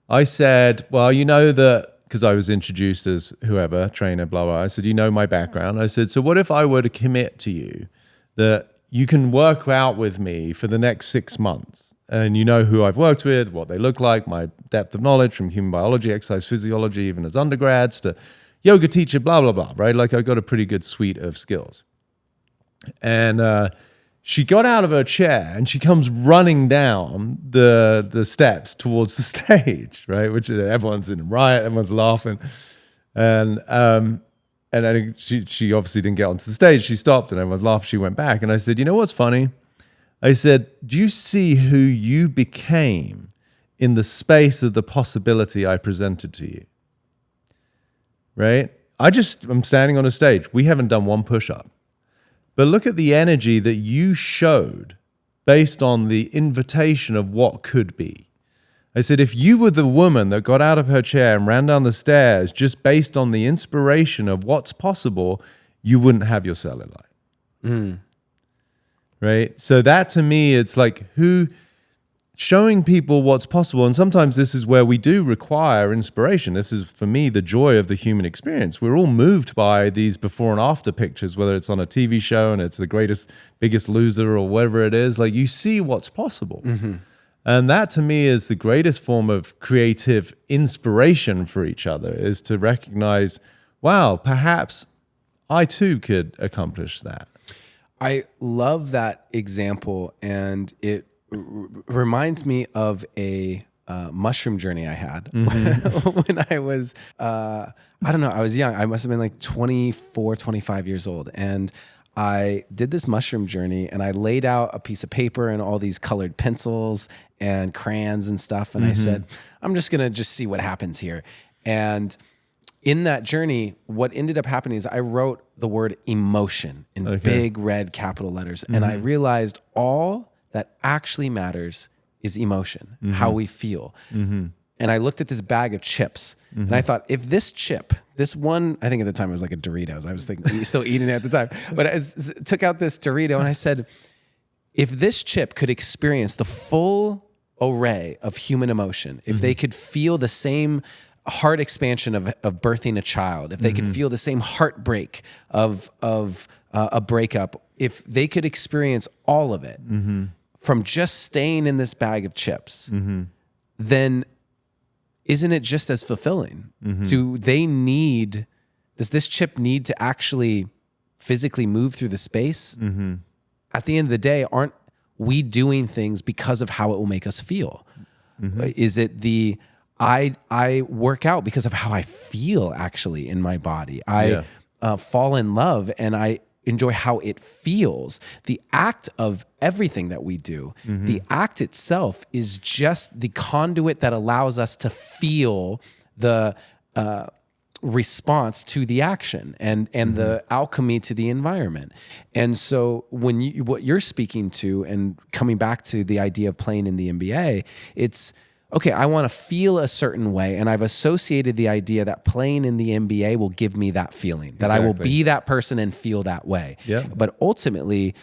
I said, well, that, because I was introduced as whoever, trainer, blah, blah. I said, my background. I said, so what if I were to commit to you that you can work out with me for the next 6 months? And you know who I've worked with, what they look like, my depth of knowledge from human biology, exercise physiology, even as undergrads, to yoga teacher, blah, blah, blah, right? Like, I've got a pretty good suite of skills. And she got out of her chair and she comes running down the steps towards the stage, right? Which everyone's in a riot, everyone's laughing. And I think she obviously didn't get onto the stage. She stopped and everyone's laughing. She went back. And I said, you know what's funny? I said, do you see who you became in the space of the possibility I presented to you? Right? I'm standing on a stage. We haven't done one push-up. But look at the energy that you showed based on the invitation of what could be. I said, if you were the woman that got out of her chair and ran down the stairs just based on the inspiration of what's possible, you wouldn't have your cellulite. Right? So that to me, it's like showing people what's possible. And sometimes this is where we do require inspiration. This is, for me, the joy of the human experience. We're all moved by these before and after pictures, whether it's on a TV show and it's the biggest loser or whatever it is. Like, you see what's possible. Mm-hmm. And that to me is the greatest form of creative inspiration for each other, is to recognize, wow, perhaps I too could accomplish that. I love that example, and it reminds me of a mushroom journey I had when I was, I don't know, I was young. I must have been like 24, 25 years old. And I did this mushroom journey, and I laid out a piece of paper and all these colored pencils and crayons and stuff. And I said, I'm just going to see what happens here. And in that journey, what ended up happening is I wrote the word emotion in big red capital letters. And I realized all that actually matters is emotion, how we feel. And I looked at this bag of chips, and I thought, if this chip, this one, I think at the time it was like a Doritos. I was thinking, still eating it at the time. But I took out this Dorito, and I said, if this chip could experience the full array of human emotion, if they could feel the same heart expansion of birthing a child, if they could feel the same heartbreak of a breakup, if they could experience all of it from just staying in this bag of chips, then isn't it just as fulfilling? Do they need, does this chip need to actually physically move through the space? At the end of the day, aren't we doing things because of how it will make us feel? Is it I work out because of how I feel actually in my body. I fall in love and I enjoy how it feels. The act of everything that we do, the act itself is just the conduit that allows us to feel the response to the action and the alchemy to the environment. And so when what you're speaking to and coming back to the idea of playing in the NBA, it's, okay, I want to feel a certain way, and I've associated the idea that playing in the NBA will give me that feeling, that I will be that person and feel that way. But ultimately,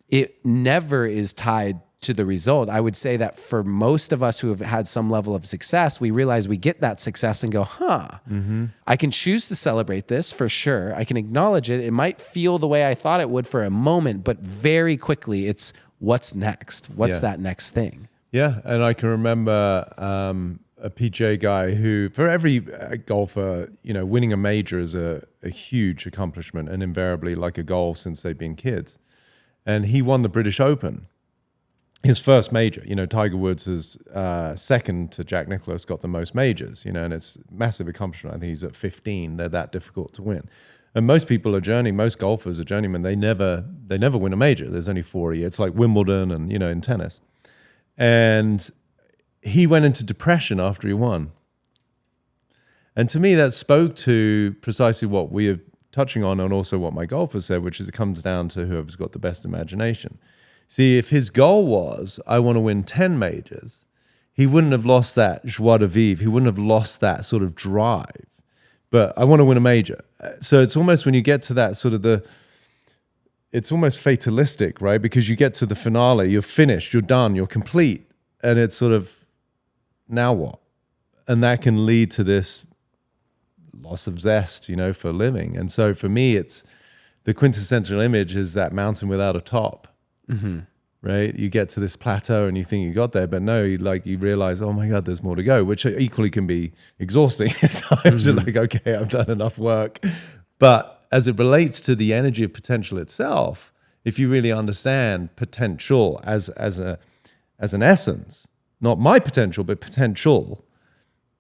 it never is tied to the result. I would say that for most of us who have had some level of success, we realize we get that success and go, I can choose to celebrate this for sure. I can acknowledge it. It might feel the way I thought it would for a moment, but very quickly, it's what's next? What's that next thing? Yeah, and I can remember a PGA guy who, for every golfer, winning a major is a huge accomplishment, and invariably like a goal since they've been kids. And he won the British Open, his first major. Tiger Woods is second to Jack Nicklaus, got the most majors, and it's a massive accomplishment. I think he's at 15. They're that difficult to win. And most people most golfers are journeymen. They never win a major. There's only 4 a year. It's like Wimbledon and, in tennis. And he went into depression after he won. And to me, that spoke to precisely what we are touching on, and also what my golfer said, which is it comes down to whoever's got the best imagination. See, if his goal was, I want to win 10 majors, he wouldn't have lost that joie de vivre. He wouldn't have lost that sort of drive. But I want to win a major. So it's almost when you get to that sort of it's almost fatalistic, right? Because you get to the finale, you're finished, you're done, you're complete. And it's sort of, now what? And that can lead to this loss of zest, for living. And so for me, it's the quintessential image is that mountain without a top, right? You get to this plateau and you think you got there, but no, you realize, oh my God, there's more to go, which equally can be exhausting at times. You're like, okay, I've done enough work. But as it relates to the energy of potential itself, if you really understand potential as an essence, not my potential, but potential,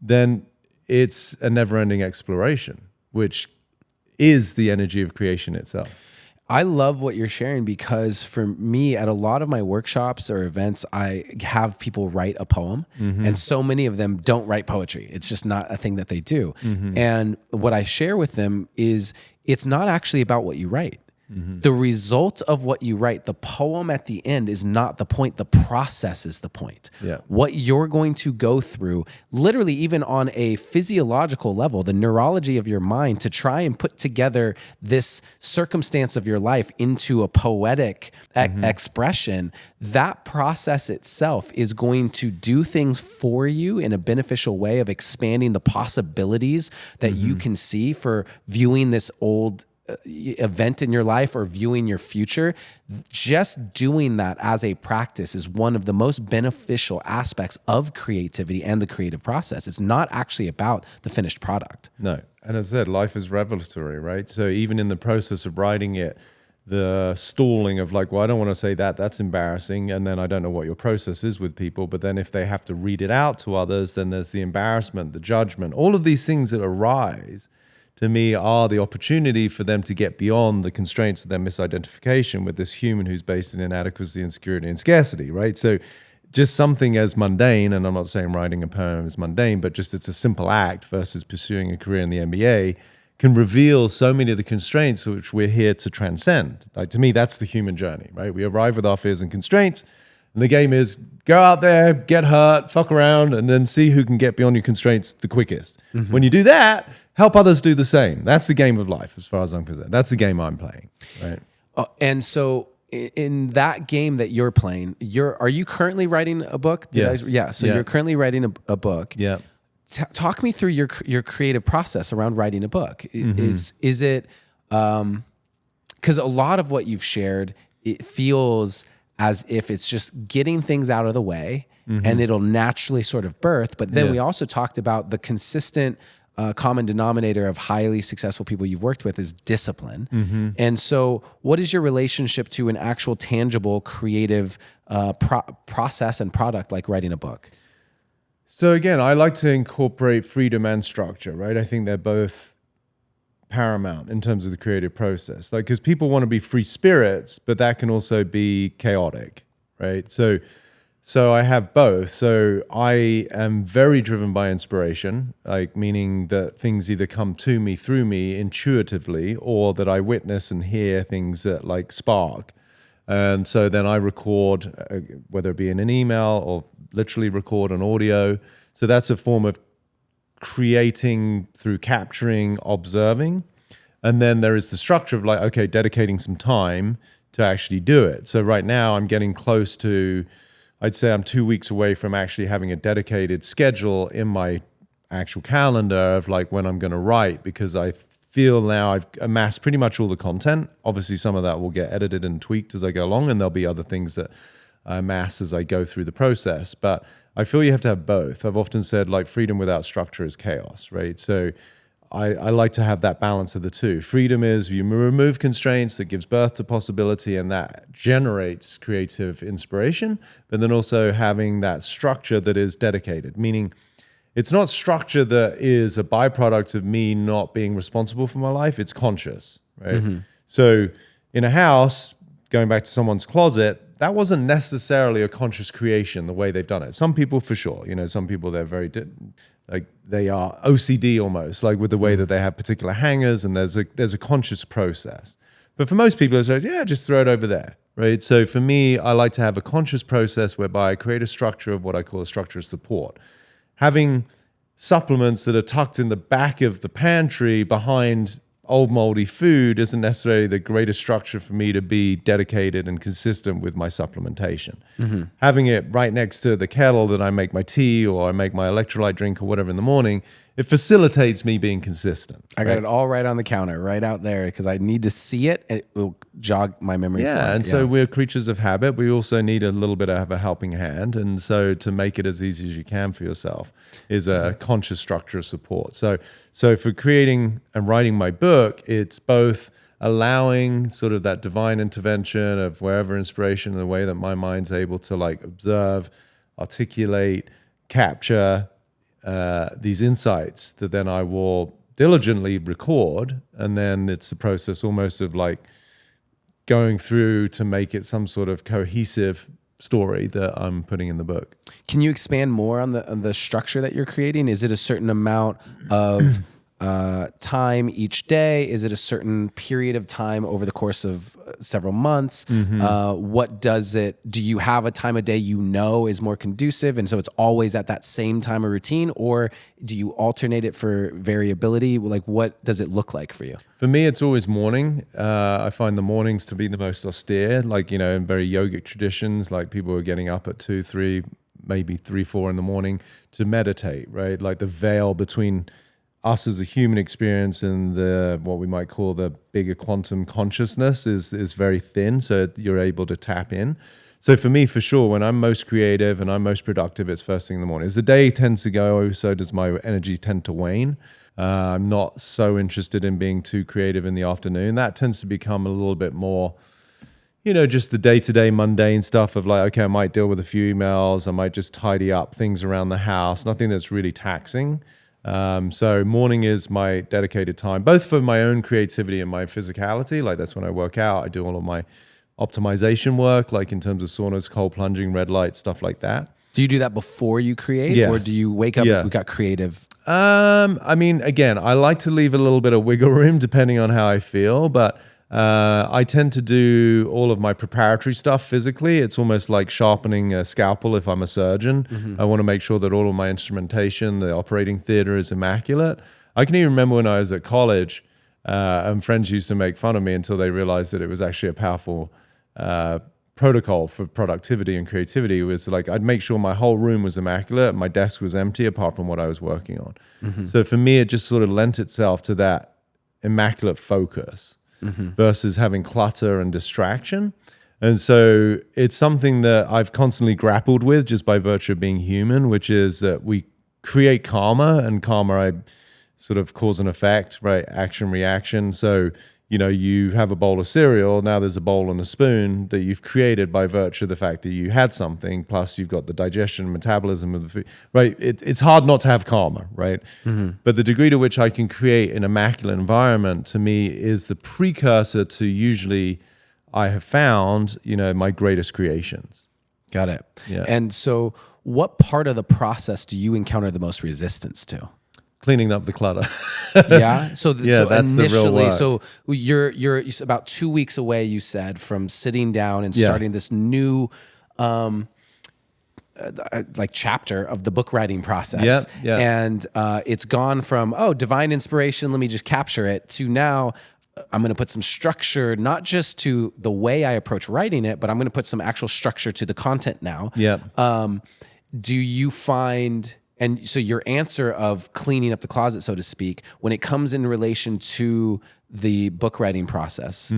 then it's a never-ending exploration, which is the energy of creation itself. I love what you're sharing because for me, at a lot of my workshops or events, I have people write a poem, and so many of them don't write poetry. It's just not a thing that they do. And what I share with them is it's not actually about what you write. The result of what you write, the poem at the end, is not the point. The process is the point. Yeah. What you're going to go through, literally even on a physiological level, the neurology of your mind, to try and put together this circumstance of your life into a poetic expression, that process itself is going to do things for you in a beneficial way of expanding the possibilities that you can see for viewing this old event in your life or viewing your future. Just doing that as a practice is one of the most beneficial aspects of creativity and the creative process. It's not actually about the finished product. No. And as I said, life is revelatory, right? So even in the process of writing it, the stalling of like, well, I don't want to say that, that's embarrassing. And then I don't know what your process is with people. But then if they have to read it out to others, then there's the embarrassment, the judgment, all of these things that arise to me are the opportunity for them to get beyond the constraints of their misidentification with this human who's based in inadequacy, insecurity, and scarcity, right? So just something as mundane, and I'm not saying writing a poem is mundane, but just it's a simple act versus pursuing a career in the NBA can reveal so many of the constraints which we're here to transcend. Like to me, that's the human journey, right? We arrive with our fears and constraints, and the game is go out there, get hurt, fuck around, and then see who can get beyond your constraints the quickest. When you do that, help others do the same. That's the game of life, as far as I'm concerned. That's the game I'm playing, right? And so in that game that you're playing, are you currently writing a book? Yes. You're currently writing a book. Yeah. Talk me through your creative process around writing a book. Is it because a lot of what you've shared, it feels as if it's just getting things out of the way and it'll naturally sort of birth. But then we also talked about the consistent common denominator of highly successful people you've worked with is discipline. And so what is your relationship to an actual tangible creative process and product like writing a book? So again, I like to incorporate freedom and structure, right? I think they're both paramount in terms of the creative process. Like, because people want to be free spirits, but that can also be chaotic, right? So I have both. So I am very driven by inspiration, like meaning that things either come to me through me intuitively, or that I witness and hear things that like spark. And so then I record, whether it be in an email or literally record an audio. So that's a form of creating through capturing, observing. And then there is the structure of like, okay, dedicating some time to actually do it. So right now I'm getting close to, I'd say I'm 2 weeks away from actually having a dedicated schedule in my actual calendar of like when I'm going to write, because I feel now I've amassed pretty much all the content. Obviously some of that will get edited and tweaked as I go along, and there'll be other things that I amass as I go through the process. But I feel you have to have both. I've often said like freedom without structure is chaos, right? So I like to have that balance of the two. Freedom is you remove constraints, that gives birth to possibility, and that generates creative inspiration. But then also having that structure that is dedicated, meaning it's not structure that is a byproduct of me not being responsible for my life. It's conscious, right? So in a house, going back to someone's closet, that wasn't necessarily a conscious creation the way they've done it. Some people for sure, some people they're very like they are OCD almost, like with the way that they have particular hangers, and there's a conscious process. But for most people, it's like, yeah, just throw it over there, right? So for me, I like to have a conscious process whereby I create a structure of what I call a structure of support. Having supplements that are tucked in the back of the pantry behind old moldy food isn't necessarily the greatest structure for me to be dedicated and consistent with my supplementation. Having it right next to the kettle that I make my tea or I make my electrolyte drink or whatever in the morning, it facilitates me being consistent. I got it all right on the counter, right out there, because I need to see it and it will jog my memory. Yeah, and so we're creatures of habit. We also need a little bit of a helping hand. And so to make it as easy as you can for yourself is a conscious structure of support. So for creating and writing my book, it's both allowing sort of that divine intervention of wherever inspiration and the way that my mind's able to like observe, articulate, capture these insights that then I will diligently record. And then it's a process almost of like going through to make it some sort of cohesive story that I'm putting in the book. Can you expand more on the structure that you're creating? Is it a certain amount of time each day? Is it a certain period of time over the course of several months? What does it, do you have a time of day you know is more conducive and so it's always at that same time of routine, or do you alternate it for variability? Like what does it look like for you? For me, it's always morning. I find the mornings to be the most austere, like, you know, in very yogic traditions, like people are getting up at 2, 3, maybe 3, 4 in the morning to meditate, right? Like the veil between us as a human experience and the what we might call the bigger quantum consciousness is very thin, so you're able to tap in. So for me, for sure, when I'm most creative and I'm most productive, it's first thing in the morning. As the day tends to go, so does my energy tend to wane. I'm not so interested in being too creative in the afternoon. That tends to become a little bit more, you know, just the day-to-day mundane stuff of like, okay, I might deal with a few emails. I might just tidy up things around the house. Nothing that's really taxing. So morning is my dedicated time, both for my own creativity and my physicality. Like that's when I work out. I do all of my optimization work, like in terms of saunas, cold plunging, red light, stuff like that. Do you do that before you create, Yes. or do you wake up, we got creative? I mean, again, I like to leave a little bit of wiggle room depending on how I feel, but I tend to do all of my preparatory stuff physically. It's almost like sharpening a scalpel if I'm a surgeon. I want to make sure that all of my instrumentation, the operating theater is immaculate. I can even remember when I was at college, and friends used to make fun of me until they realized that it was actually a powerful protocol for productivity and creativity. It was like I'd make sure my whole room was immaculate, my desk was empty apart from what I was working on. So for me, it just sort of lent itself to that immaculate focus versus having clutter and distraction. And so it's something that I've constantly grappled with just by virtue of being human, which is that we create karma, and karma, I sort of cause and effect, right? Action, reaction. So, you know, you have a bowl of cereal, now there's a bowl and a spoon that you've created by virtue of the fact that you had something, plus you've got the digestion and metabolism of the food, right? It's hard not to have karma, right? But the degree to which I can create an immaculate environment, to me, is the precursor to usually, I have found, you know, my greatest creations. Got it. Yeah. And so what part of the process do you encounter the most resistance to? Cleaning up the clutter. Yeah. So, so that's the real initially, work. so you're about 2 weeks away, you said, from sitting down and starting this new, like chapter of the book writing process. Yeah. And it's gone from, divine inspiration, let me just capture it, to now I'm going to put some structure, not just to the way I approach writing it, but I'm going to put some actual structure to the content now. Yeah. Do you find... And so your answer of cleaning up the closet, so to speak, when it comes in relation to the book writing process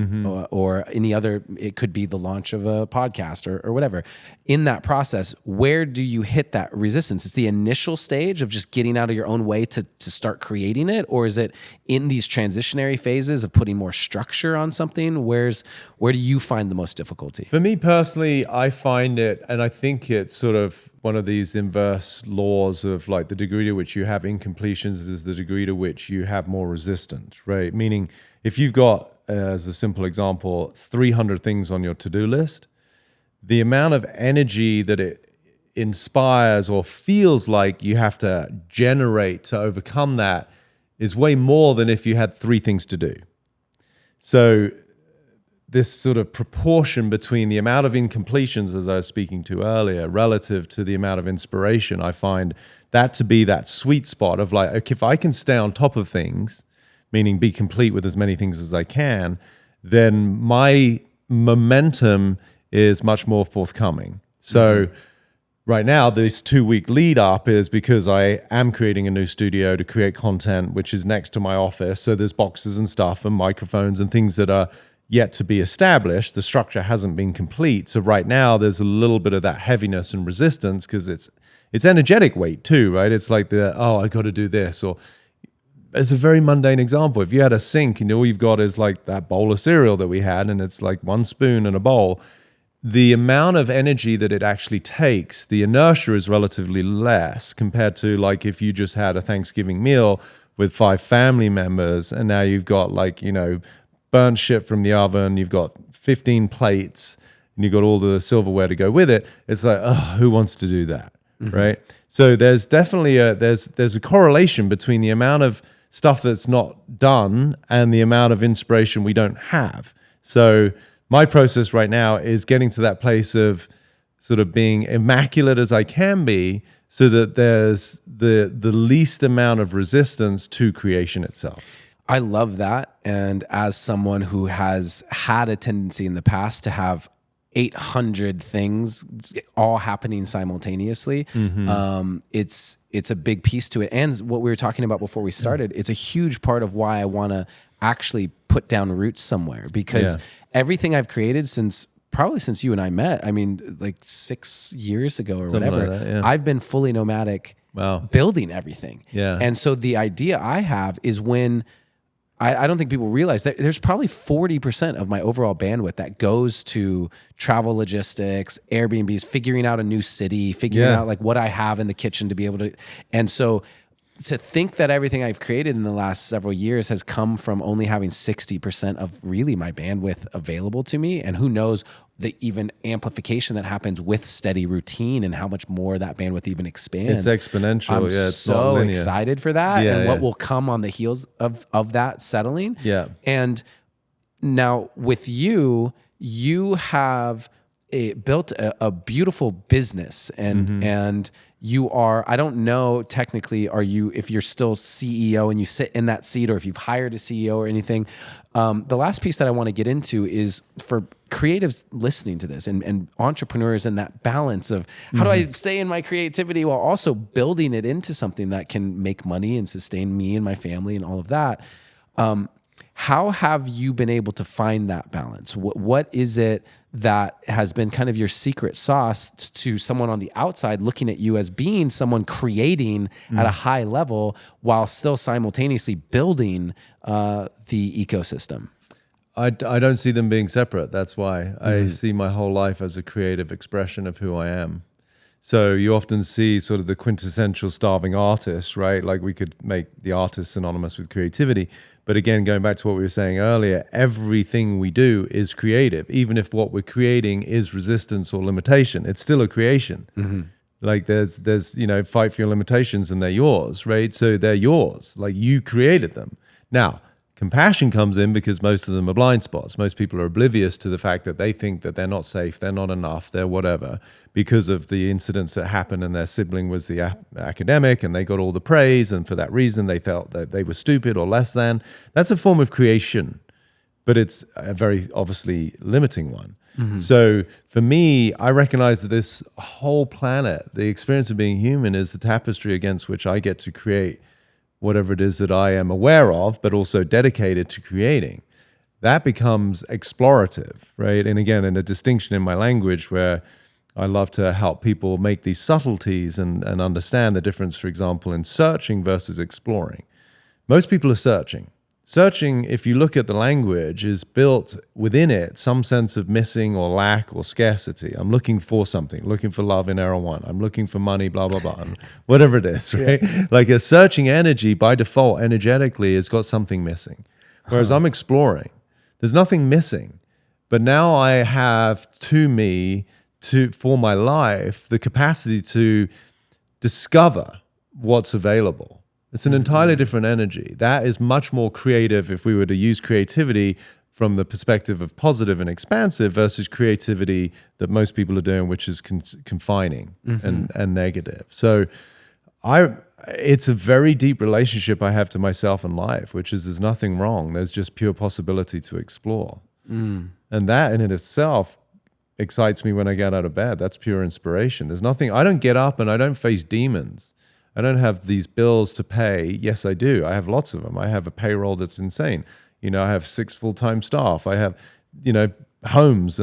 or any other, it could be the launch of a podcast or whatever. In that process, where do you hit that resistance? It's the initial stage of just getting out of your own way to start creating it? Or is it in these transitionary phases of putting more structure on something? Where do you find the most difficulty? For me personally, I find it, and I think it's sort of one of these inverse laws of like the degree to which you have incompletions is the degree to which you have more resistance, right? Meaning if you've got, as a simple example, 300 things on your to-do list, the amount of energy that it inspires or feels like you have to generate to overcome that is way more than if you had 3 things to do. So this sort of proportion between the amount of incompletions, as I was speaking to earlier, relative to the amount of inspiration. I find that to be that sweet spot of like, okay, if I can stay on top of things, meaning be complete with as many things as I can, then my momentum is much more forthcoming. So right now, this 2-week lead up is because I am creating a new studio to create content, which is next to my office. So there's boxes and stuff and microphones and things that are yet to be established. The structure hasn't been complete. So right now there's a little bit of that heaviness and resistance because it's energetic weight too, right? It's like I got to do this. Or it's a very mundane example. If you had a sink and all you've got is like that bowl of cereal that we had, and it's like one spoon and a bowl, the amount of energy that it actually takes, the inertia is relatively less compared to like if you just had a Thanksgiving meal with 5 family members and now you've got like, burnt shit from the oven, you've got 15 plates, and you've got all the silverware to go with it. It's like, who wants to do that, right? So there's definitely there's a correlation between the amount of stuff that's not done and the amount of inspiration we don't have. So my process right now is getting to that place of sort of being immaculate as I can be so that there's the least amount of resistance to creation itself. I love that. And as someone who has had a tendency in the past to have 800 things all happening simultaneously, it's a big piece to it. And what we were talking about before we started, it's a huge part of why I want to actually put down roots somewhere, because everything I've created probably since you and I met, I mean, like 6 years ago or Something whatever, like that, I've been fully nomadic, building everything. Yeah. And so the idea I have is when I don't think people realize that there's probably 40% of my overall bandwidth that goes to travel logistics, Airbnbs, figuring out a new city, figuring out like what I have in the kitchen to be able to. And so to think that everything I've created in the last several years has come from only having 60% of really my bandwidth available to me. And who knows the even amplification that happens with steady routine and how much more that bandwidth even expands. It's exponential. I'm it's so not linear. excited for that and what will come on the heels of that settling. Yeah. And now with you have built a beautiful business and you are, I don't know technically, if you're still CEO and you sit in that seat or if you've hired a CEO or anything. The last piece that I want to get into is for creatives listening to this and entrepreneurs, and that balance of how do I stay in my creativity while also building it into something that can make money and sustain me and my family and all of that. How have you been able to find that balance? What is it that has been kind of your secret sauce to someone on the outside looking at you as being someone creating at a high level while still simultaneously building the ecosystem? I don't see them being separate. That's why I see my whole life as a creative expression of who I am. So you often see sort of the quintessential starving artist, right? Like we could make the artist synonymous with creativity. But again, going back to what we were saying earlier, everything we do is creative. Even if what we're creating is resistance or limitation, it's still a creation. Like there's fight for your limitations and they're yours, right? So they're yours, like you created them. Now, compassion comes in because most of them are blind spots. Most people are oblivious to the fact that they think that they're not safe, they're not enough, they're whatever, because of the incidents that happened and their sibling was the academic and they got all the praise, and for that reason they felt that they were stupid or less than. That's a form of creation, but it's a very obviously limiting one. So for me, I recognize that this whole planet, the experience of being human, is the tapestry against which I get to create whatever it is that I am aware of, but also dedicated to creating. That becomes explorative, right? And again, in a distinction in my language where I love to help people make these subtleties and understand the difference, for example, in searching versus exploring. Most people are searching. Searching, if you look at the language, is built within it some sense of missing or lack or scarcity. I'm looking for something, looking for love in error one. I'm looking for money, blah, blah, blah, whatever it is, right? Like a searching energy by default energetically has got something missing. Whereas I'm exploring. There's nothing missing. But now I have for my life, the capacity to discover what's available. It's an entirely different energy. That is much more creative if we were to use creativity from the perspective of positive and expansive versus creativity that most people are doing, which is confining and negative. So it's a very deep relationship I have to myself and life, which is there's nothing wrong. There's just pure possibility to explore. And that in itself excites me when I get out of bed. That's pure inspiration. There's nothing, I don't get up and I don't face demons. I don't have these bills to pay. Yes, I do. I have lots of them. I have a payroll that's insane. You know, I have 6 full-time staff. I have, you know, homes,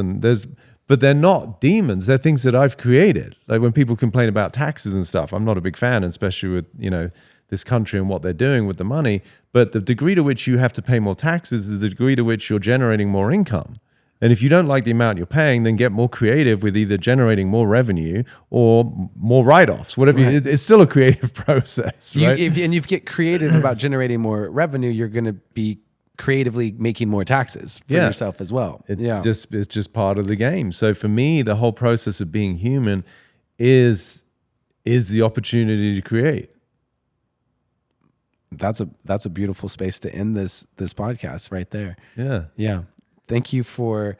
but they're not demons. They're things that I've created. Like when people complain about taxes and stuff, I'm not a big fan, especially with, you know, this country and what they're doing with the money. But the degree to which you have to pay more taxes is the degree to which you're generating more income. And if you don't like the amount you're paying, then get more creative with either generating more revenue or more write-offs, whatever. Right. It's still a creative process, right? If you get creative about generating more revenue, you're going to be creatively making more taxes for yourself as well. It's just part of the game. So for me, the whole process of being human is the opportunity to create. That's a beautiful space to end this podcast right there. Yeah. Thank you for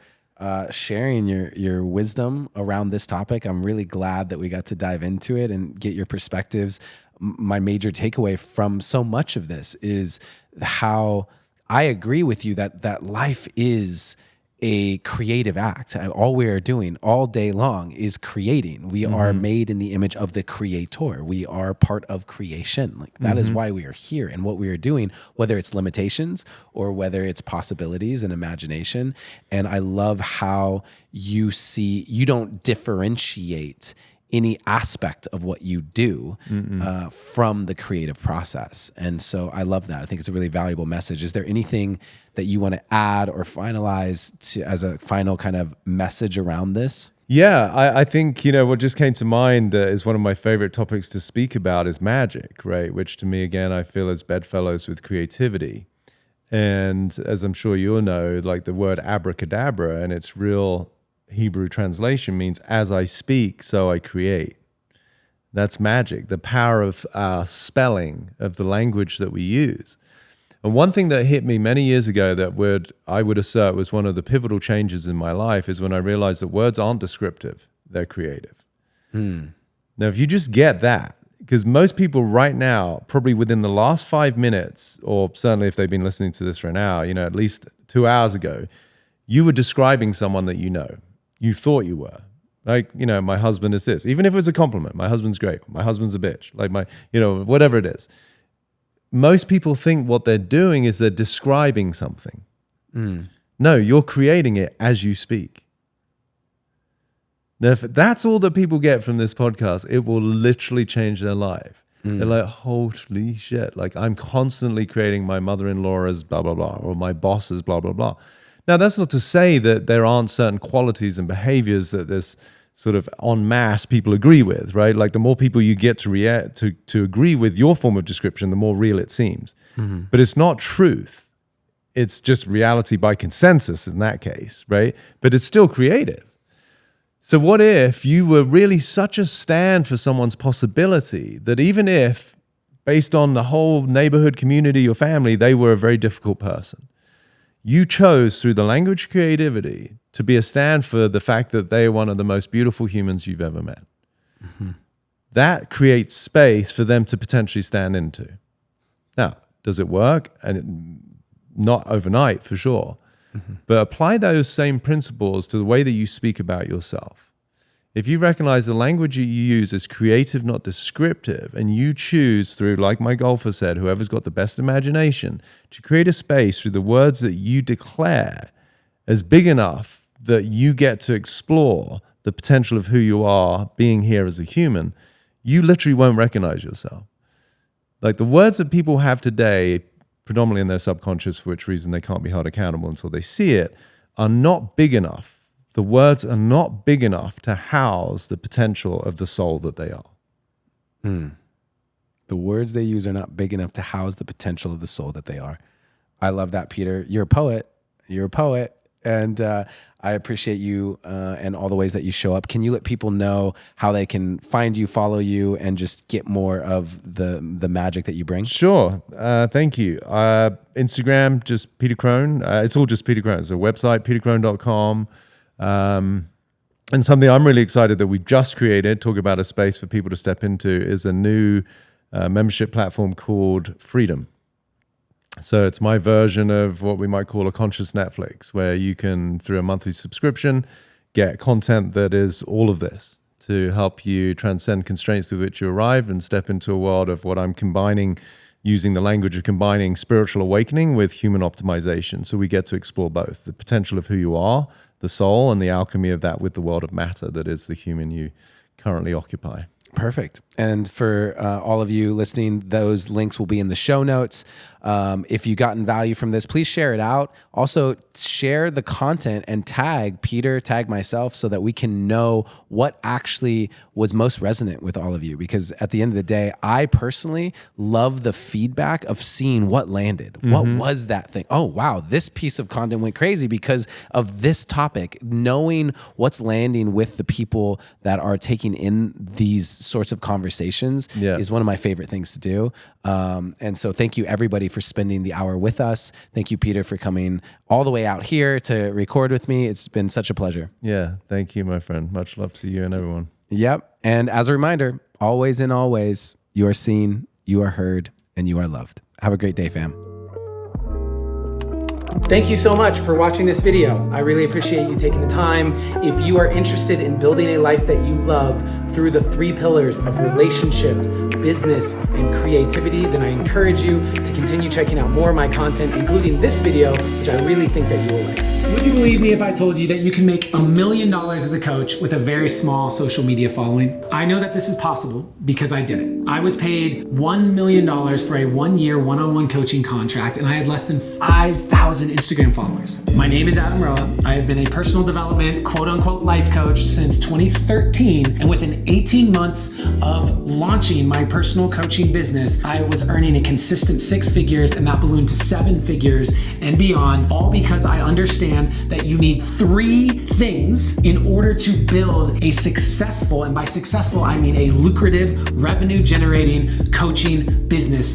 sharing your wisdom around this topic. I'm really glad that we got to dive into it and get your perspectives. My major takeaway from so much of this is how I agree with you that life is a creative act. All we are doing all day long is creating. We are made in the image of the creator. We are part of creation. Like that is why we are here, and what we are doing, whether it's limitations or whether it's possibilities and imagination. And I love how you don't differentiate any aspect of what you do from the creative process. And so I love that. I think it's a really valuable message. Is there anything that you want to add or finalize as a final kind of message around this? Yeah, I think, you know, what just came to mind is one of my favorite topics to speak about is magic, right? Which to me, again, I feel is bedfellows with creativity. And as I'm sure you'll know, like the word abracadabra and its real Hebrew translation means as I speak, so I create. That's magic, the power of spelling of the language that we use. And one thing that hit me many years ago that I would assert was one of the pivotal changes in my life is when I realized that words aren't descriptive, they're creative. Now, if you just get that, because most people right now, probably within the last 5 minutes, or certainly if they've been listening to this for an hour, you know, at least 2 hours ago, you were describing someone that you know. You thought you were. Like, you know, my husband is this. Even if it was a compliment, my husband's great. My husband's a bitch. Like whatever it is. Most people think what they're doing is they're describing something. No, you're creating it as you speak. Now, if that's all that people get from this podcast, it will literally change their life. They're like, holy shit. Like, I'm constantly creating my mother-in-law as blah, blah, blah, or my boss as blah, blah, blah. Now, that's not to say that there aren't certain qualities and behaviors that this sort of en masse people agree with, right? Like the more people you get to agree with your form of description, the more real it seems. But it's not truth. It's just reality by consensus in that case, right? But it's still creative. So what if you were really such a stand for someone's possibility that even if, based on the whole neighborhood, community, or family, they were a very difficult person, you chose through the language creativity to be a stand for the fact that they are one of the most beautiful humans you've ever met. That creates space for them to potentially stand into. Now, does it work? And not overnight for sure, but apply those same principles to the way that you speak about yourself. If you recognize the language you use is creative, not descriptive, and you choose through, like my golfer said, whoever's got the best imagination, to create a space through the words that you declare as big enough that you get to explore the potential of who you are being here as a human, you literally won't recognize yourself. Like the words that people have today, predominantly in their subconscious, for which reason they can't be held accountable until they see it, are not big enough. The words are not big enough to house the potential of the soul that they are. The words they use are not big enough to house the potential of the soul that they are. I love that, Peter. You're a poet. And I appreciate you and all the ways that you show up. Can you let people know how they can find you, follow you, and just get more of the magic that you bring? Sure. Thank you. Instagram, just Peter Crone. It's all just Peter Crone. It's a website, petercrone.com. And something I'm really excited that we just created, talk about a space for people to step into, is a new membership platform called Freedom. So it's my version of what we might call a conscious Netflix, where you can, through a monthly subscription, get content that is all of this to help you transcend constraints through which you arrive and step into a world of what I'm combining, using the language of combining spiritual awakening with human optimization. So we get to explore both the potential of who you are, the soul, and the alchemy of that with the world of matter that is the human you currently occupy. Perfect. And for all of you listening, those links will be in the show notes. If you gotten value from this, please share it out. Also, share the content and tag Peter, tag myself, so that we can know what actually was most resonant with all of you. Because at the end of the day, I personally love the feedback of seeing what landed. What was that thing? Oh, wow, this piece of content went crazy because of this topic. Knowing what's landing with the people that are taking in these sorts of conversations is one of my favorite things to do. And so thank you everybody for spending the hour with us. Thank you, Peter, for coming all the way out here to record with me. It's been such a pleasure. Yeah, thank you, my friend. Much love to you and everyone. Yep. And as a reminder, always and always, you are seen, you are heard, and you are loved. Have a great day, fam. Thank you so much for watching this video. I really appreciate you taking the time. If you are interested in building a life that you love through the 3 pillars of relationship, business, and creativity, then I encourage you to continue checking out more of my content, including this video, which I really think that you will like. Would you believe me if I told you that you can make $1 million as a coach with a very small social media following? I know that this is possible because I did it. I was paid $1 million for a 1-year one-on-one coaching contract, and I had less than 5,000 Instagram followers. My name is Adam Roa. I have been a personal development, quote unquote, life coach since 2013. And within 18 months of launching my personal coaching business, I was earning a consistent 6 figures, and that ballooned to 7 figures and beyond, all because I understand that you need 3 things in order to build a successful, and by successful, I mean a lucrative, revenue generating coaching business.